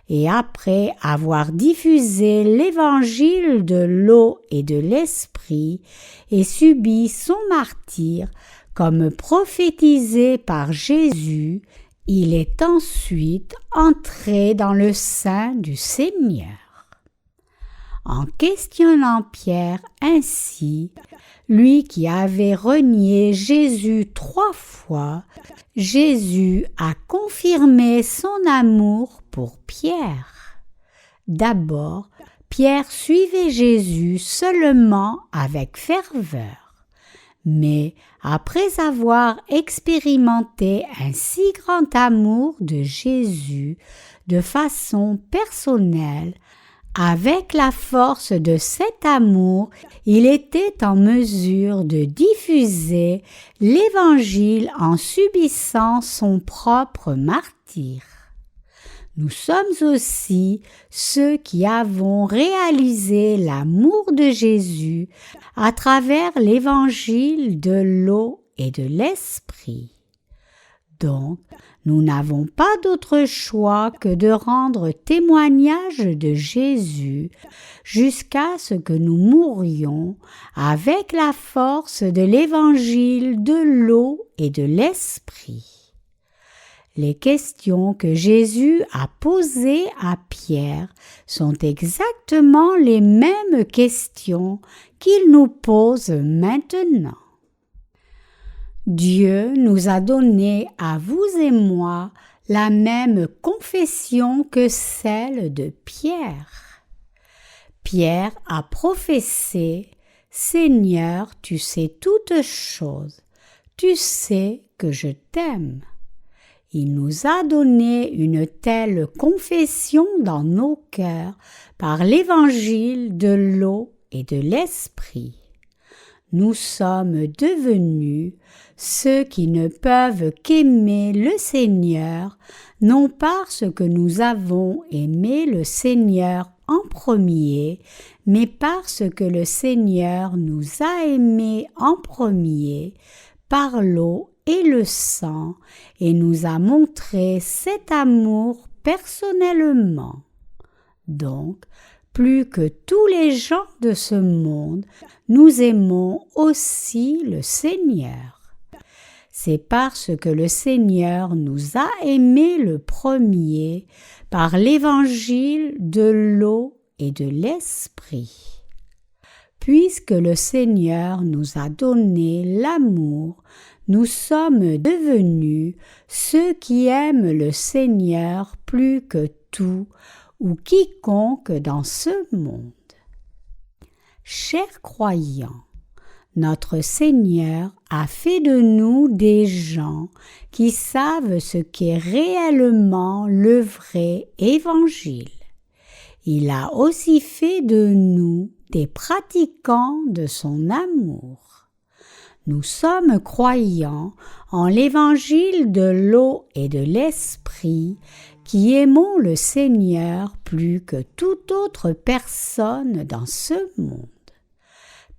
Et après avoir diffusé l'évangile de l'eau et de l'esprit et subi son martyre comme prophétisé par Jésus, il est ensuite entré dans le sein du Seigneur. En questionnant Pierre ainsi, lui qui avait renié Jésus 3 fois, Jésus a confirmé son amour pour Pierre. D'abord, Pierre suivait Jésus seulement avec ferveur. Mais après avoir expérimenté un si grand amour de Jésus de façon personnelle, avec la force de cet amour, il était en mesure de diffuser l'Évangile en subissant son propre martyre. Nous sommes aussi ceux qui avons réalisé l'amour de Jésus à travers l'évangile de l'eau et de l'esprit. Donc, nous n'avons pas d'autre choix que de rendre témoignage de Jésus jusqu'à ce que nous mourions avec la force de l'évangile de l'eau et de l'esprit. Les questions que Jésus a posées à Pierre sont exactement les mêmes questions qu'il nous pose maintenant. Dieu nous a donné à vous et moi la même confession que celle de Pierre. Pierre a professé « Seigneur, tu sais toutes choses, tu sais que je t'aime ». Il nous a donné une telle confession dans nos cœurs par l'évangile de l'eau et de l'esprit. Nous sommes devenus ceux qui ne peuvent qu'aimer le Seigneur, non parce que nous avons aimé le Seigneur en premier, mais parce que le Seigneur nous a aimés en premier par l'eau et le sang, et nous a montré cet amour personnellement. Donc, plus que tous les gens de ce monde, nous aimons aussi le Seigneur. C'est parce que le Seigneur nous a aimés le premier par l'évangile de l'eau et de l'esprit. Puisque le Seigneur nous a donné l'amour, nous sommes devenus ceux qui aiment le Seigneur plus que tout ou quiconque dans ce monde. Chers croyants, notre Seigneur a fait de nous des gens qui savent ce qu'est réellement le vrai Évangile. Il a aussi fait de nous des pratiquants de son amour. Nous sommes croyants en l'Évangile de l'eau et de l'Esprit qui aimons le Seigneur plus que toute autre personne dans ce monde.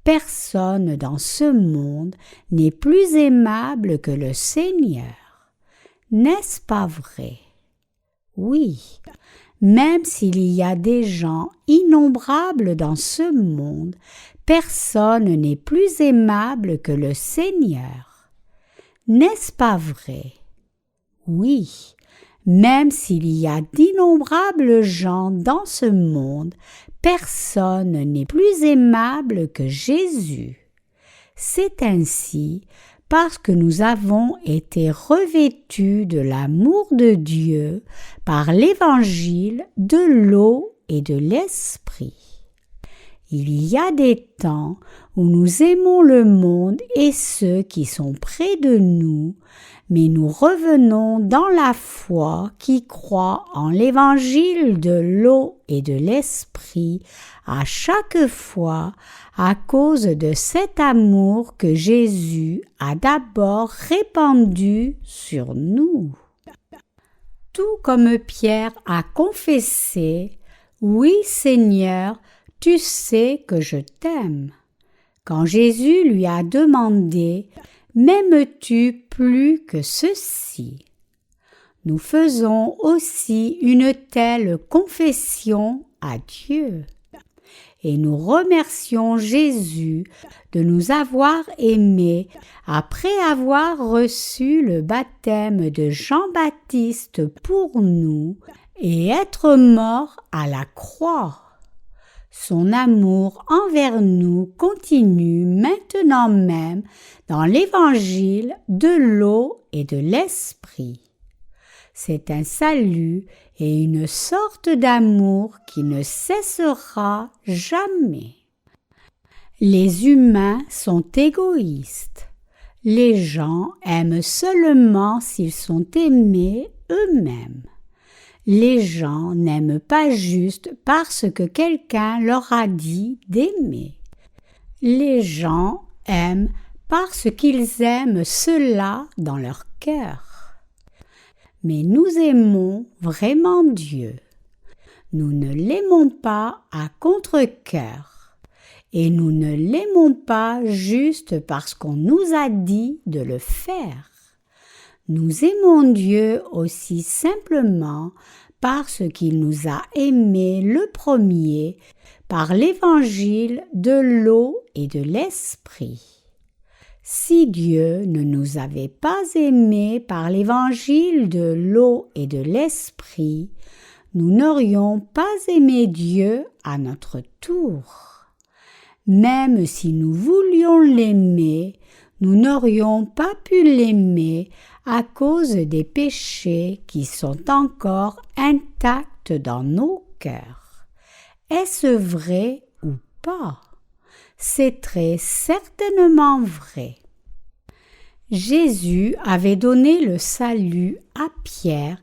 Personne dans ce monde n'est plus aimable que le Seigneur. N'est-ce pas vrai? Oui, même s'il y a des gens innombrables dans ce monde, personne n'est plus aimable que le Seigneur. N'est-ce pas vrai? Oui, même s'il y a d'innombrables gens dans ce monde, personne n'est plus aimable que Jésus. C'est ainsi parce que nous avons été revêtus de l'amour de Dieu par l'Évangile de l'eau et de l'Esprit. Il y a des temps où nous aimons le monde et ceux qui sont près de nous, mais nous revenons dans la foi qui croit en l'Évangile de l'eau et de l'Esprit à chaque fois à cause de cet amour que Jésus a d'abord répandu sur nous. Tout comme Pierre a confessé « Oui, Seigneur, tu sais que je t'aime ». Quand Jésus lui a demandé « M'aimes-tu plus que ceci ?» Nous faisons aussi une telle confession à Dieu. Et nous remercions Jésus de nous avoir aimés après avoir reçu le baptême de Jean-Baptiste pour nous et être mort à la croix. Son amour envers nous continue maintenant même dans l'Évangile de l'eau et de l'Esprit. C'est un salut et une sorte d'amour qui ne cessera jamais. Les humains sont égoïstes. Les gens aiment seulement s'ils sont aimés eux-mêmes. Les gens n'aiment pas juste parce que quelqu'un leur a dit d'aimer. Les gens aiment parce qu'ils aiment cela dans leur cœur. Mais nous aimons vraiment Dieu. Nous ne l'aimons pas à contre-cœur. Et nous ne l'aimons pas juste parce qu'on nous a dit de le faire. Nous aimons Dieu aussi simplement parce qu'il nous a aimés le premier par l'Évangile de l'eau et de l'Esprit. Si Dieu ne nous avait pas aimés par l'Évangile de l'eau et de l'Esprit, nous n'aurions pas aimé Dieu à notre tour. Même si nous voulions l'aimer, nous n'aurions pas pu l'aimer à cause des péchés qui sont encore intacts dans nos cœurs. Est-ce vrai ou pas? C'est très certainement vrai. Jésus avait donné le salut à Pierre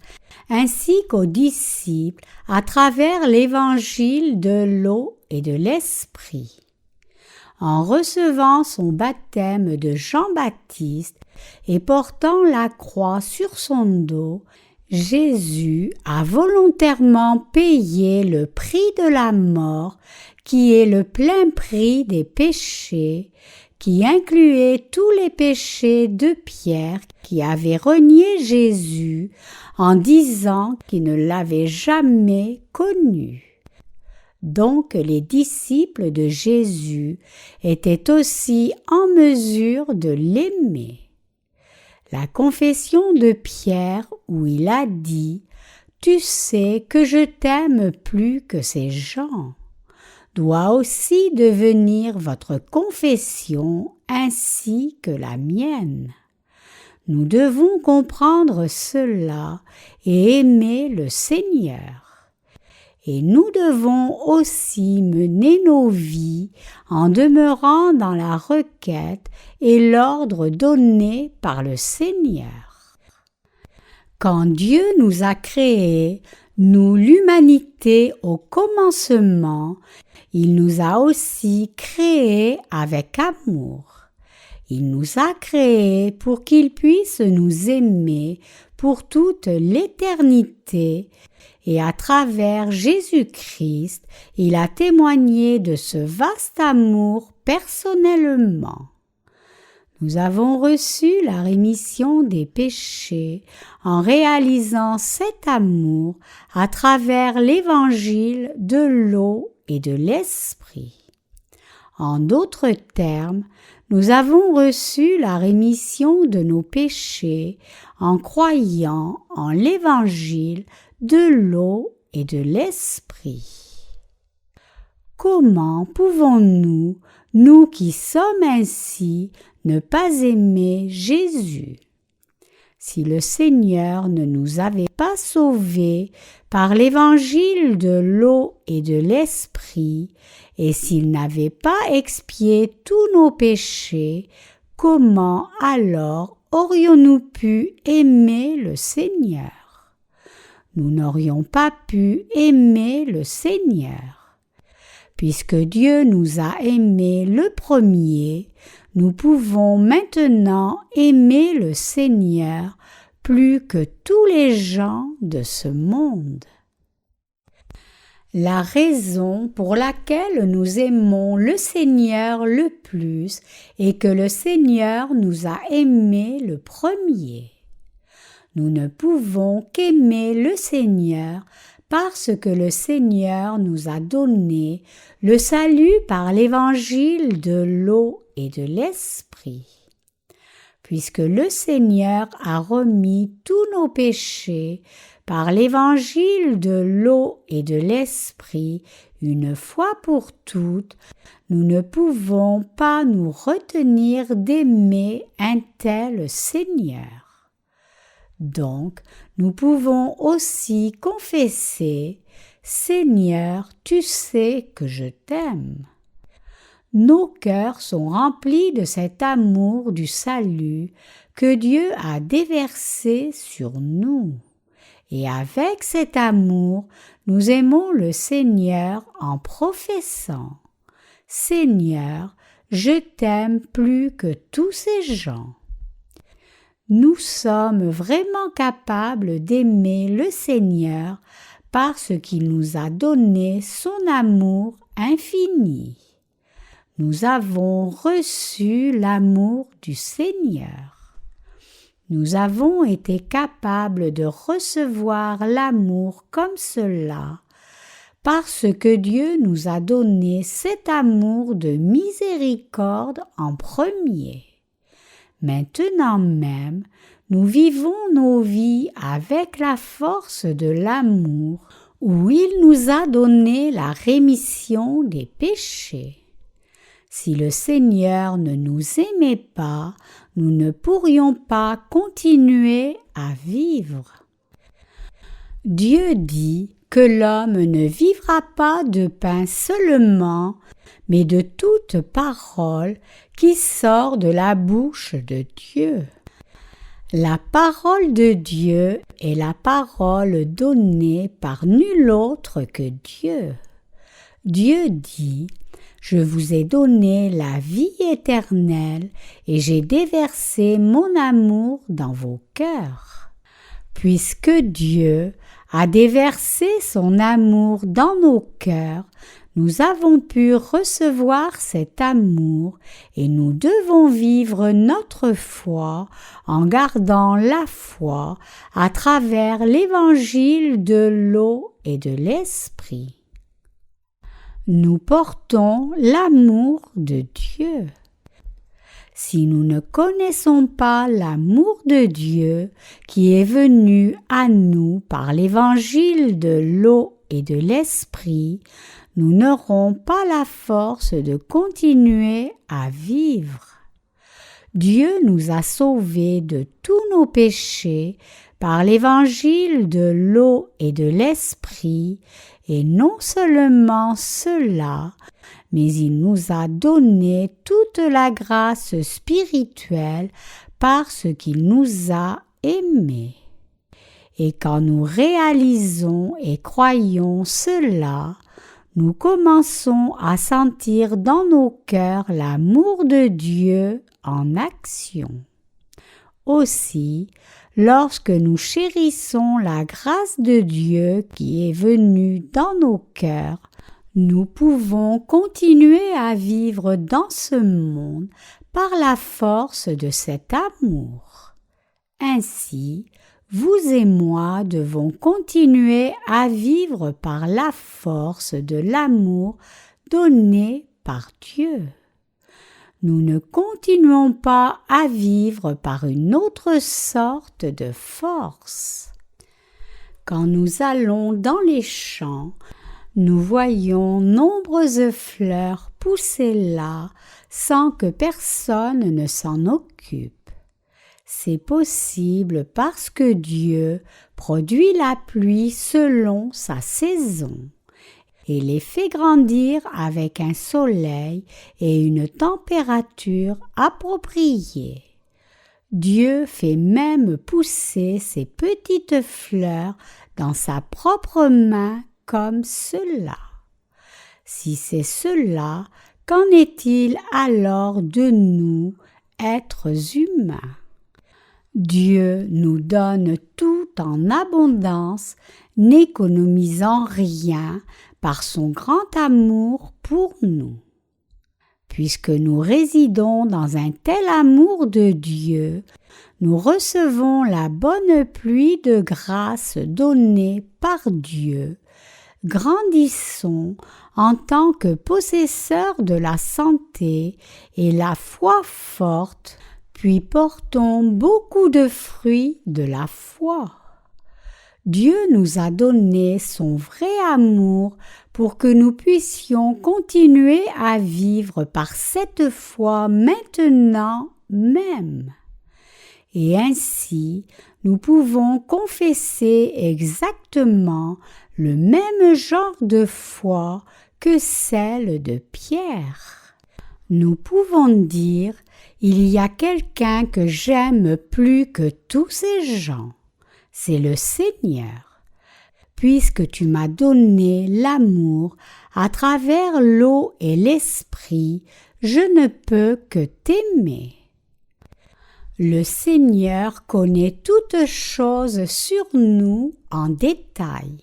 ainsi qu'aux disciples à travers l'Évangile de l'eau et de l'Esprit. En recevant son baptême de Jean-Baptiste et portant la croix sur son dos, Jésus a volontairement payé le prix de la mort qui est le plein prix des péchés, qui incluait tous les péchés de Pierre qui avait renié Jésus en disant qu'il ne l'avait jamais connu. Donc les disciples de Jésus étaient aussi en mesure de l'aimer. La confession de Pierre où il a dit « Tu sais que je t'aime plus que ces gens » doit aussi devenir votre confession ainsi que la mienne. Nous devons comprendre cela et aimer le Seigneur. Et nous devons aussi mener nos vies en demeurant dans la requête et l'ordre donné par le Seigneur. Quand Dieu nous a créés, nous l'humanité au commencement, il nous a aussi créés avec amour. Il nous a créés pour qu'il puisse nous aimer pour toute l'éternité et à travers Jésus-Christ, il a témoigné de ce vaste amour personnellement. Nous avons reçu la rémission des péchés en réalisant cet amour à travers l'évangile de l'eau et de l'esprit. En d'autres termes, nous avons reçu la rémission de nos péchés en croyant en l'évangile de l'eau et de l'esprit. Comment pouvons-nous, nous qui sommes ainsi, ne pas aimer Jésus? Si le Seigneur ne nous avait pas sauvés par l'évangile de l'eau et de l'esprit, et s'il n'avait pas expié tous nos péchés, comment alors aurions-nous pu aimer le Seigneur? Nous n'aurions pas pu aimer le Seigneur. Puisque Dieu nous a aimés le premier, nous pouvons maintenant aimer le Seigneur plus que tous les gens de ce monde. La raison pour laquelle nous aimons le Seigneur le plus est que le Seigneur nous a aimés le premier. Nous ne pouvons qu'aimer le Seigneur parce que le Seigneur nous a donné le salut par l'évangile de l'eau et de l'esprit. Puisque le Seigneur a remis tous nos péchés par l'évangile de l'eau et de l'esprit une fois pour toutes, nous ne pouvons pas nous retenir d'aimer un tel Seigneur. Donc, nous pouvons aussi confesser « Seigneur, tu sais que je t'aime ». Nos cœurs sont remplis de cet amour du salut que Dieu a déversé sur nous. Et avec cet amour, nous aimons le Seigneur en professant « Seigneur, je t'aime plus que tous ces gens ». Nous sommes vraiment capables d'aimer le Seigneur parce qu'il nous a donné son amour infini. Nous avons reçu l'amour du Seigneur. Nous avons été capables de recevoir l'amour comme cela parce que Dieu nous a donné cet amour de miséricorde en premier. Maintenant même, nous vivons nos vies avec la force de l'amour où il nous a donné la rémission des péchés. Si le Seigneur ne nous aimait pas, nous ne pourrions pas continuer à vivre. Dieu dit que l'homme ne vivra pas de pain seulement, mais de toute parole qui sort de la bouche de Dieu. La parole de Dieu est la parole donnée par nul autre que Dieu. Dieu dit « Je vous ai donné la vie éternelle et j'ai déversé mon amour dans vos cœurs. » Puisque Dieu a déversé son amour dans nos cœurs, nous avons pu recevoir cet amour et nous devons vivre notre foi en gardant la foi à travers l'évangile de l'eau et de l'esprit. Nous portons l'amour de Dieu. Si nous ne connaissons pas l'amour de Dieu qui est venu à nous par l'évangile de l'eau et de l'esprit, nous n'aurons pas la force de continuer à vivre. Dieu nous a sauvés de tous nos péchés par l'évangile de l'eau et de l'esprit, et non seulement cela, mais il nous a donné toute la grâce spirituelle parce qu'il nous a aimés. Et quand nous réalisons et croyons cela, nous commençons à sentir dans nos cœurs l'amour de Dieu en action. Aussi, lorsque nous chérissons la grâce de Dieu qui est venue dans nos cœurs, nous pouvons continuer à vivre dans ce monde par la force de cet amour. Ainsi, vous et moi devons continuer à vivre par la force de l'amour donné par Dieu. Nous ne continuons pas à vivre par une autre sorte de force. Quand nous allons dans les champs, nous voyons nombreuses fleurs pousser là sans que personne ne s'en occupe. C'est possible parce que Dieu produit la pluie selon sa saison et les fait grandir avec un soleil et une température appropriée. Dieu fait même pousser ces petites fleurs dans sa propre main comme cela. Si c'est cela, qu'en est-il alors de nous, êtres humains? Dieu nous donne tout en abondance, n'économisant rien par son grand amour pour nous. Puisque nous résidons dans un tel amour de Dieu, nous recevons la bonne pluie de grâce donnée par Dieu. Grandissons en tant que possesseurs de la santé et la foi forte, puis portons beaucoup de fruits de la foi. Dieu nous a donné son vrai amour pour que nous puissions continuer à vivre par cette foi maintenant même. Et ainsi, nous pouvons confesser exactement le même genre de foi que celle de Pierre. Nous pouvons dire « Il y a quelqu'un que j'aime plus que tous ces gens, c'est le Seigneur. Puisque tu m'as donné l'amour à travers l'eau et l'esprit, je ne peux que t'aimer. » Le Seigneur connaît toutes choses sur nous en détail.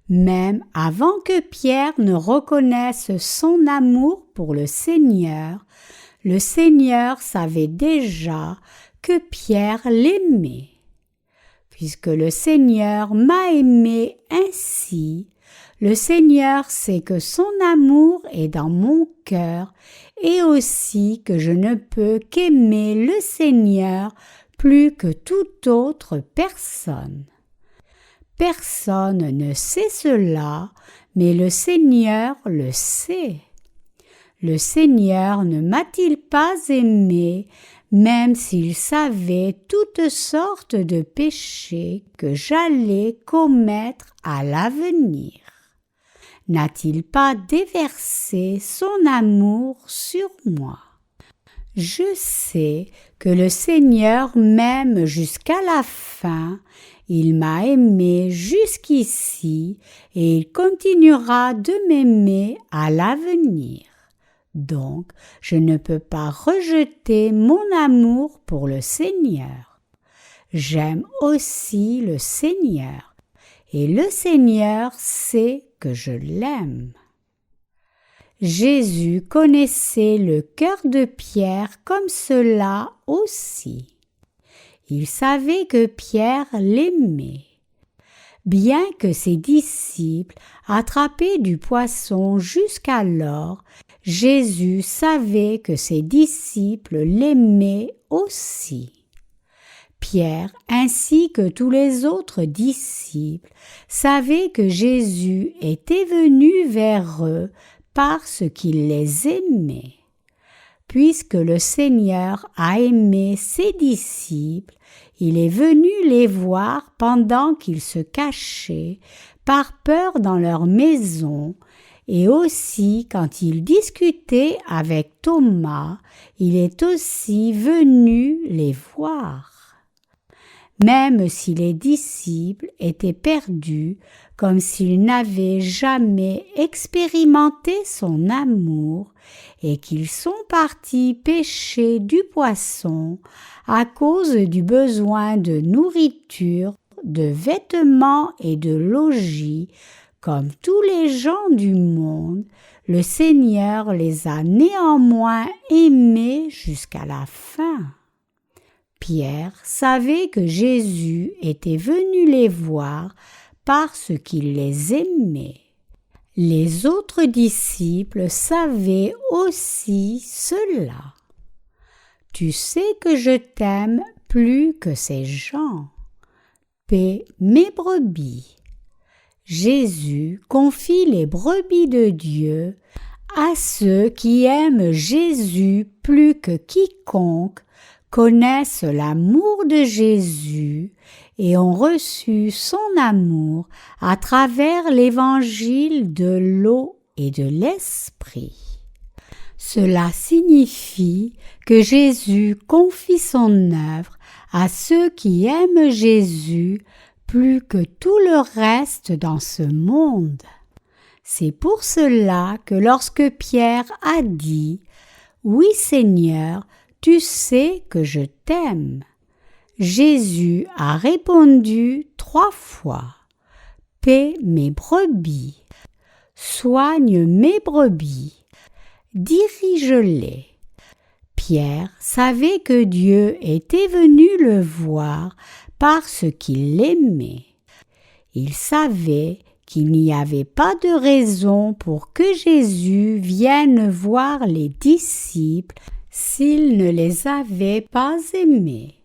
Même avant que Pierre ne reconnaisse son amour pour le Seigneur savait déjà que Pierre l'aimait. Puisque le Seigneur m'a aimé ainsi, le Seigneur sait que son amour est dans mon cœur et aussi que je ne peux qu'aimer le Seigneur plus que toute autre personne. Personne ne sait cela, mais le Seigneur le sait. Le Seigneur ne m'a-t-il pas aimé, même s'il savait toutes sortes de péchés que j'allais commettre à l'avenir? N'a-t-il pas déversé son amour sur moi? Je sais que le Seigneur m'aime jusqu'à la fin. Il m'a aimé jusqu'ici et il continuera de m'aimer à l'avenir. Donc, je ne peux pas rejeter mon amour pour le Seigneur. J'aime aussi le Seigneur et le Seigneur sait que je l'aime. Jésus connaissait le cœur de Pierre comme cela aussi. Il savait que Pierre l'aimait. Bien que ses disciples attrapaient du poisson jusqu'alors, Jésus savait que ses disciples l'aimaient aussi. Pierre, ainsi que tous les autres disciples, savaient que Jésus était venu vers eux parce qu'il les aimait. puisque le Seigneur a aimé ses disciples, il est venu les voir pendant qu'ils se cachaient par peur dans leur maison, et aussi quand il discutait avec Thomas, il est aussi venu les voir. Même si les disciples étaient perdus, comme s'ils n'avaient jamais expérimenté son amour, et qu'ils sont partis pêcher du poisson à cause du besoin de nourriture, de vêtements et de logis, comme tous les gens du monde, le Seigneur les a néanmoins aimés jusqu'à la fin. Pierre savait que Jésus était venu les voir parce qu'il les aimait. Les autres disciples savaient aussi cela. Tu sais que je t'aime plus que ces gens. Paix mes brebis. Jésus confie les brebis de Dieu à ceux qui aiment Jésus plus que quiconque, connaissent l'amour de Jésus et ont reçu son amour à travers l'évangile de l'eau et de l'esprit. Cela signifie que Jésus confie son œuvre à ceux qui aiment Jésus plus que tout le reste dans ce monde. C'est pour cela que lorsque Pierre a dit « Oui Seigneur, tu sais que je t'aime », Jésus a répondu 3 fois « Paix mes brebis, soigne mes brebis, dirige-les ». Pierre savait que Dieu était venu le voir parce qu'il l'aimait. Il savait qu'il n'y avait pas de raison pour que Jésus vienne voir les disciples s'il ne les avait pas aimés.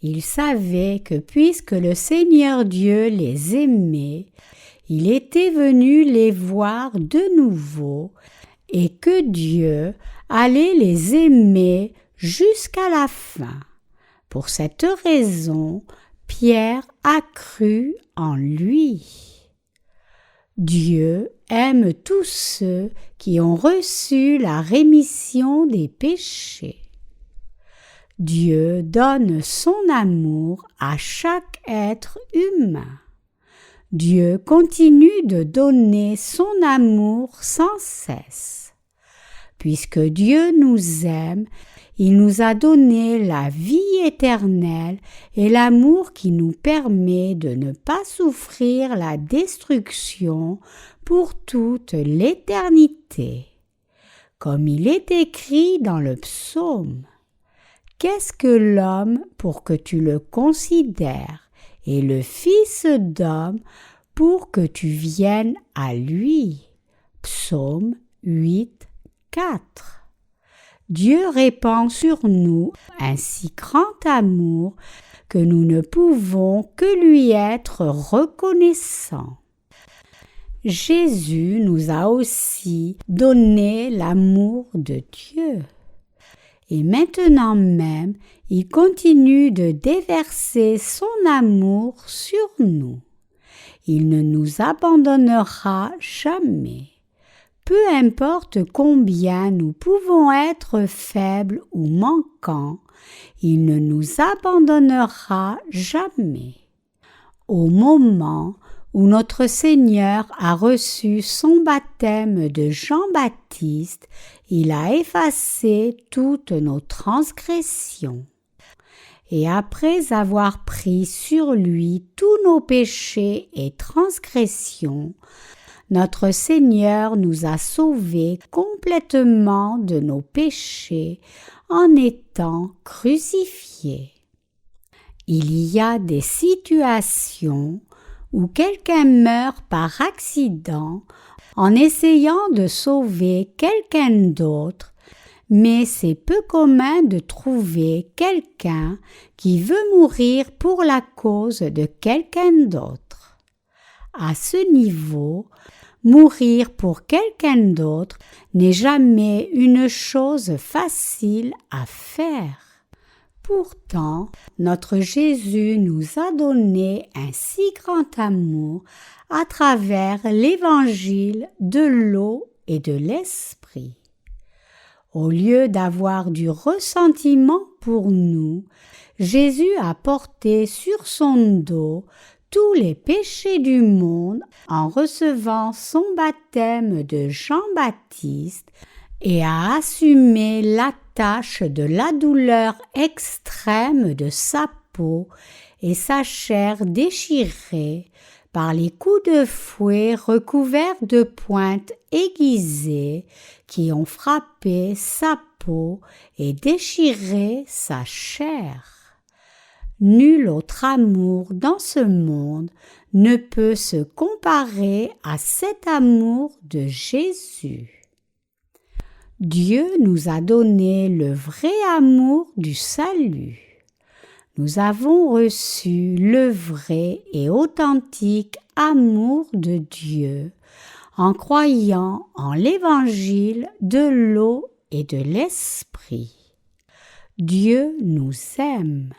Il savait que puisque le Seigneur Dieu les aimait, il était venu les voir de nouveau et que Dieu allait les aimer jusqu'à la fin. Pour cette raison, Pierre a cru en lui. Dieu aime tous ceux qui ont reçu la rémission des péchés. Dieu donne son amour à chaque être humain. Dieu continue de donner son amour sans cesse. Puisque Dieu nous aime, il nous a donné la vie éternelle et l'amour qui nous permet de ne pas souffrir la destruction pour toute l'éternité. Comme il est écrit dans le psaume, « Qu'est-ce que l'homme pour que tu le considères, et le fils d'homme pour que tu viennes à lui » Psaume 8, 4. Dieu répand sur nous un si grand amour que nous ne pouvons que lui être reconnaissants. Jésus nous a aussi donné l'amour de Dieu. Et maintenant même, il continue de déverser son amour sur nous. Il ne nous abandonnera jamais. Peu importe combien nous pouvons être faibles ou manquants, il ne nous abandonnera jamais. Au moment où notre Seigneur a reçu son baptême de Jean-Baptiste, il a effacé toutes nos transgressions. Et après avoir pris sur lui tous nos péchés et transgressions, notre Seigneur nous a sauvés complètement de nos péchés en étant crucifiés. Il y a des situations où quelqu'un meurt par accident en essayant de sauver quelqu'un d'autre, mais c'est peu commun de trouver quelqu'un qui veut mourir pour la cause de quelqu'un d'autre. À ce niveau, mourir pour quelqu'un d'autre n'est jamais une chose facile à faire. Pourtant, notre Jésus nous a donné un si grand amour à travers l'évangile de l'eau et de l'esprit. Au lieu d'avoir du ressentiment pour nous, Jésus a porté sur son dos tous les péchés du monde en recevant son baptême de Jean-Baptiste et a assumé la tâche de la douleur extrême de sa peau et sa chair déchirée par les coups de fouet recouverts de pointes aiguisées qui ont frappé sa peau et déchiré sa chair. Nul autre amour dans ce monde ne peut se comparer à cet amour de Jésus. Dieu nous a donné le vrai amour du salut. Nous avons reçu le vrai et authentique amour de Dieu en croyant en l'évangile de l'eau et de l'esprit. Dieu nous aime.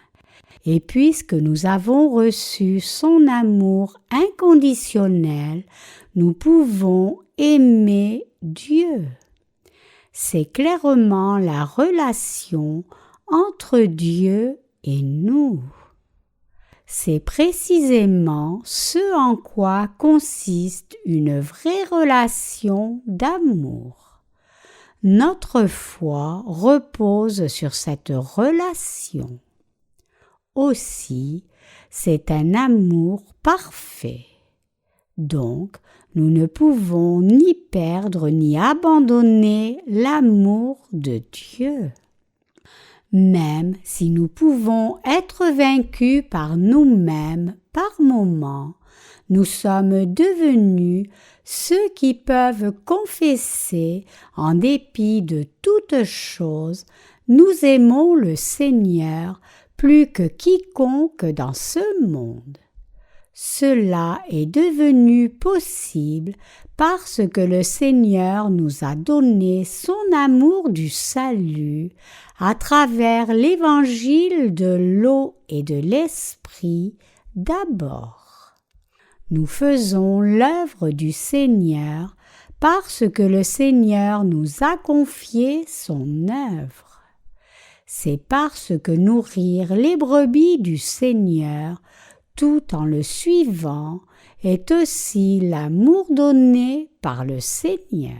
Et puisque nous avons reçu son amour inconditionnel, nous pouvons aimer Dieu. C'est clairement la relation entre Dieu et nous. C'est précisément ce en quoi consiste une vraie relation d'amour. Notre foi repose sur cette relation. Aussi, c'est un amour parfait. Donc, nous ne pouvons ni perdre ni abandonner l'amour de Dieu. Même si nous pouvons être vaincus par nous-mêmes par moments, nous sommes devenus ceux qui peuvent confesser, en dépit de toutes choses, nous aimons le Seigneur plus que quiconque dans ce monde. Cela est devenu possible parce que le Seigneur nous a donné son amour du salut à travers l'évangile de l'eau et de l'esprit d'abord. Nous faisons l'œuvre du Seigneur parce que le Seigneur nous a confié son œuvre. C'est parce que nourrir les brebis du Seigneur tout en le suivant est aussi l'amour donné par le Seigneur.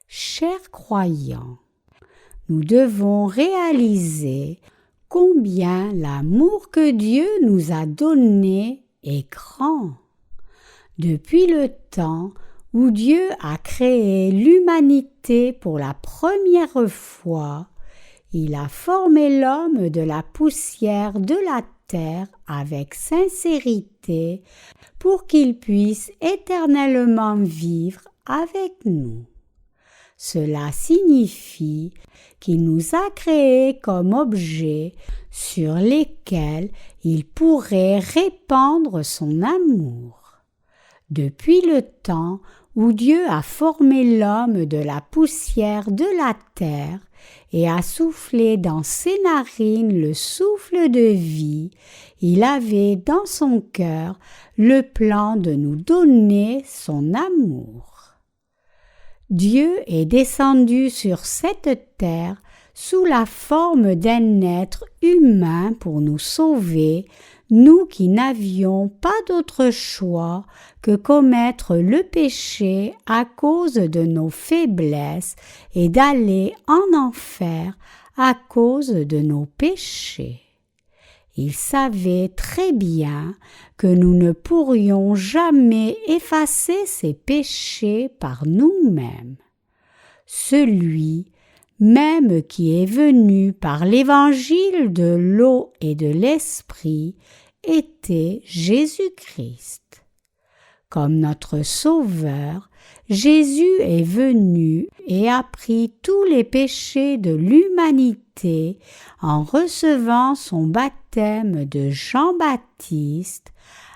Chers croyants, nous devons réaliser combien l'amour que Dieu nous a donné est grand. Depuis le temps où Dieu a créé l'humanité pour la première fois, il a formé l'homme de la poussière de la terre avec sincérité pour qu'il puisse éternellement vivre avec nous. Cela signifie qu'il nous a créés comme objets sur lesquels il pourrait répandre son amour. Depuis le temps où Dieu a formé l'homme de la poussière de la terre, et a soufflé dans ses narines le souffle de vie, il avait dans son cœur le plan de nous donner son amour. Dieu est descendu sur cette terre sous la forme d'un être humain pour nous sauver, nous qui n'avions pas d'autre choix que commettre le péché à cause de nos faiblesses et d'aller en enfer à cause de nos péchés. Il savait très bien que nous ne pourrions jamais effacer ces péchés par nous-mêmes. Celui même qui est venu par l'évangile de l'eau et de l'esprit était Jésus-Christ. Comme notre Sauveur, Jésus est venu et a pris tous les péchés de l'humanité en recevant son baptême de Jean-Baptiste,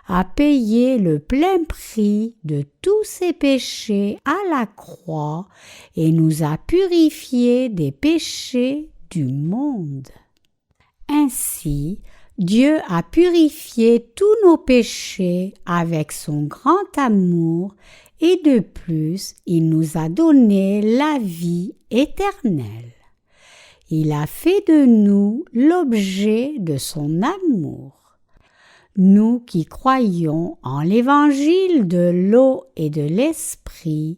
a payé le plein prix de tous ses péchés à la croix et nous a purifiés des péchés du monde. Ainsi, Dieu a purifié tous nos péchés avec son grand amour et de plus, il nous a donné la vie éternelle. Il a fait de nous l'objet de son amour. Nous qui croyons en l'évangile de l'eau et de l'esprit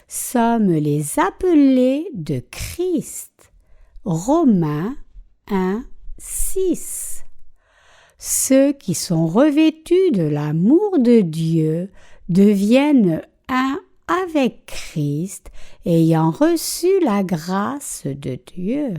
sommes les appelés de Christ. Romains 1, 6. Ceux qui sont revêtus de l'amour de Dieu deviennent un avec Christ, ayant reçu la grâce de Dieu.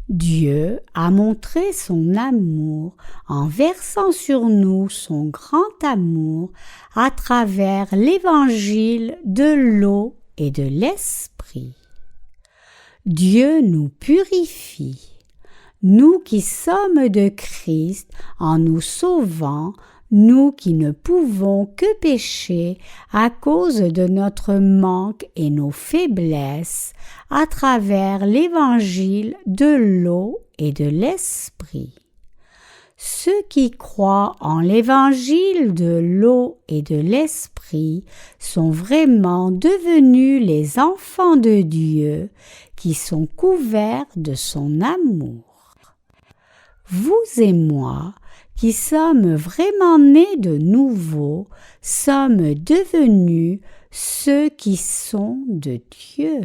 Dieu a montré son amour en versant sur nous son grand amour à travers l'évangile de l'eau et de l'esprit. Dieu nous purifie. Nous qui sommes de Christ, en nous sauvant, nous qui ne pouvons que pécher à cause de notre manque et nos faiblesses, à travers l'évangile de l'eau et de l'esprit. Ceux qui croient en l'évangile de l'eau et de l'esprit sont vraiment devenus les enfants de Dieu qui sont couverts de son amour. Vous et moi, qui sommes vraiment nés de nouveau, sommes devenus ceux qui sont de Dieu.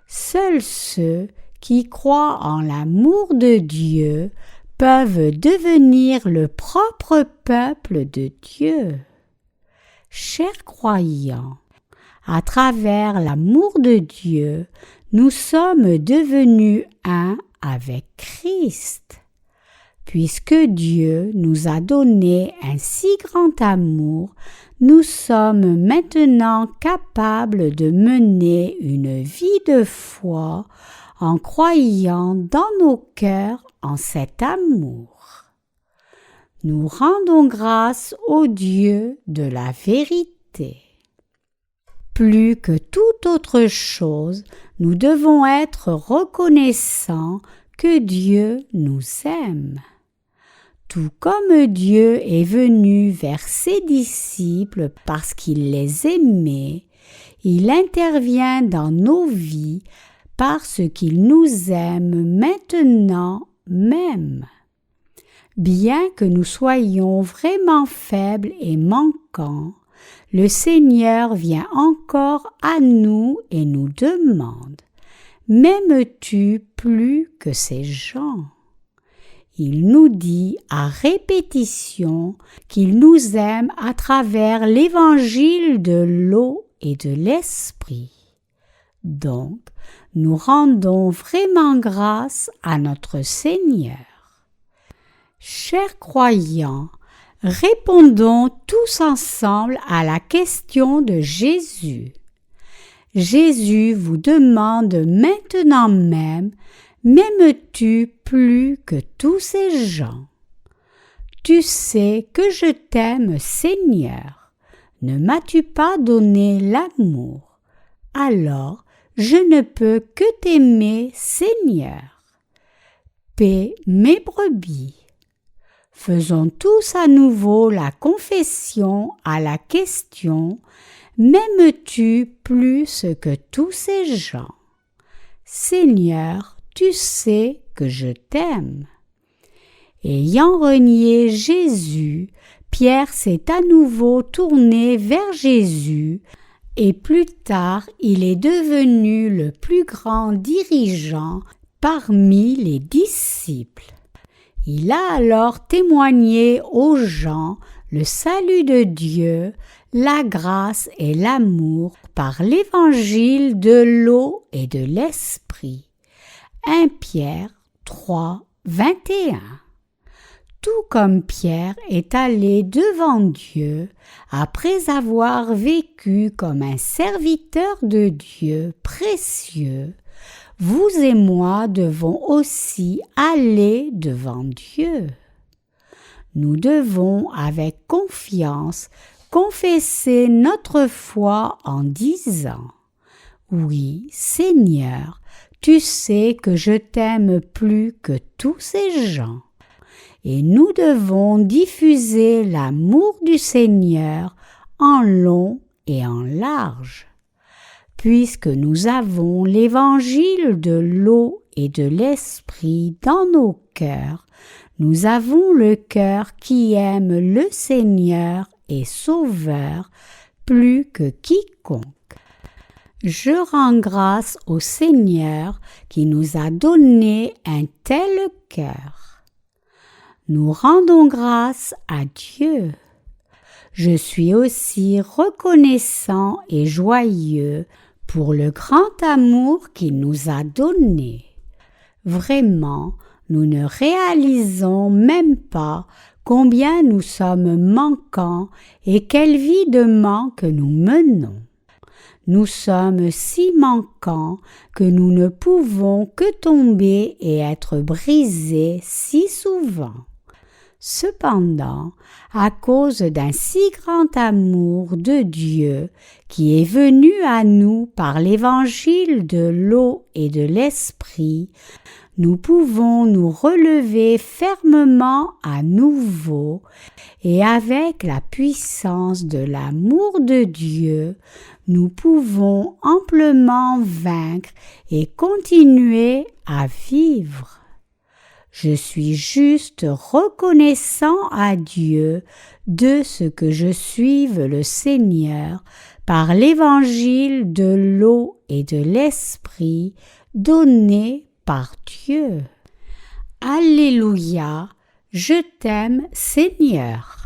Seuls ceux qui croient en l'amour de Dieu peuvent devenir le propre peuple de Dieu. Chers croyants, à travers l'amour de Dieu, nous sommes devenus un avec Christ. Puisque Dieu nous a donné un si grand amour, nous sommes maintenant capables de mener une vie de foi en croyant dans nos cœurs en cet amour. Nous rendons grâce au Dieu de la vérité. Plus que toute autre chose, nous devons être reconnaissants que Dieu nous aime. Tout comme Dieu est venu vers ses disciples parce qu'il les aimait, il intervient dans nos vies parce qu'il nous aime maintenant même. Bien que nous soyons vraiment faibles et manquants, le Seigneur vient encore à nous et nous demande « M'aimes-tu plus que ces gens ?» Il nous dit à répétition qu'il nous aime à travers l'évangile de l'eau et de l'esprit. Donc, nous rendons vraiment grâce à notre Seigneur. Chers croyants, répondons tous ensemble à la question de Jésus. Jésus vous demande maintenant même: m'aimes-tu plus que tous ces gens? Tu sais que je t'aime, Seigneur. Ne m'as-tu pas donné l'amour? Alors, je ne peux que t'aimer, Seigneur. Paie mes brebis. Faisons tous à nouveau la confession à la question: m'aimes-tu plus que tous ces gens? Seigneur, tu sais que je t'aime. Ayant renié Jésus, Pierre s'est à nouveau tourné vers Jésus et plus tard il est devenu le plus grand dirigeant parmi les disciples. Il a alors témoigné aux gens le salut de Dieu, la grâce et l'amour par l'évangile de l'eau et de l'esprit. 1 Pierre 3, 21. Tout comme Pierre est allé devant Dieu après avoir vécu comme un serviteur de Dieu précieux, vous et moi devons aussi aller devant Dieu. nous devons avec confiance confesser notre foi en disant « Oui, Seigneur, tu sais que je t'aime plus que tous ces gens. » Et nous devons diffuser l'amour du Seigneur en long et en large. Puisque nous avons l'évangile de l'eau et de l'esprit dans nos cœurs, nous avons le cœur qui aime le Seigneur et Sauveur plus que quiconque. Je rends grâce au Seigneur qui nous a donné un tel cœur. Nous rendons grâce à Dieu. Je suis aussi reconnaissant et joyeux pour le grand amour qu'il nous a donné. Vraiment, nous ne réalisons même pas combien nous sommes manquants et quelle vie de manque nous menons. Nous sommes si manquants que nous ne pouvons que tomber et être brisés si souvent. Cependant, à cause d'un si grand amour de Dieu qui est venu à nous par l'évangile de l'eau et de l'esprit, nous pouvons nous relever fermement à nouveau et avec la puissance de l'amour de Dieu, nous pouvons amplement vaincre et continuer à vivre. Je suis juste reconnaissant à Dieu de ce que je suive le Seigneur par l'évangile de l'eau et de l'esprit donné par Dieu. Alléluia, je t'aime Seigneur.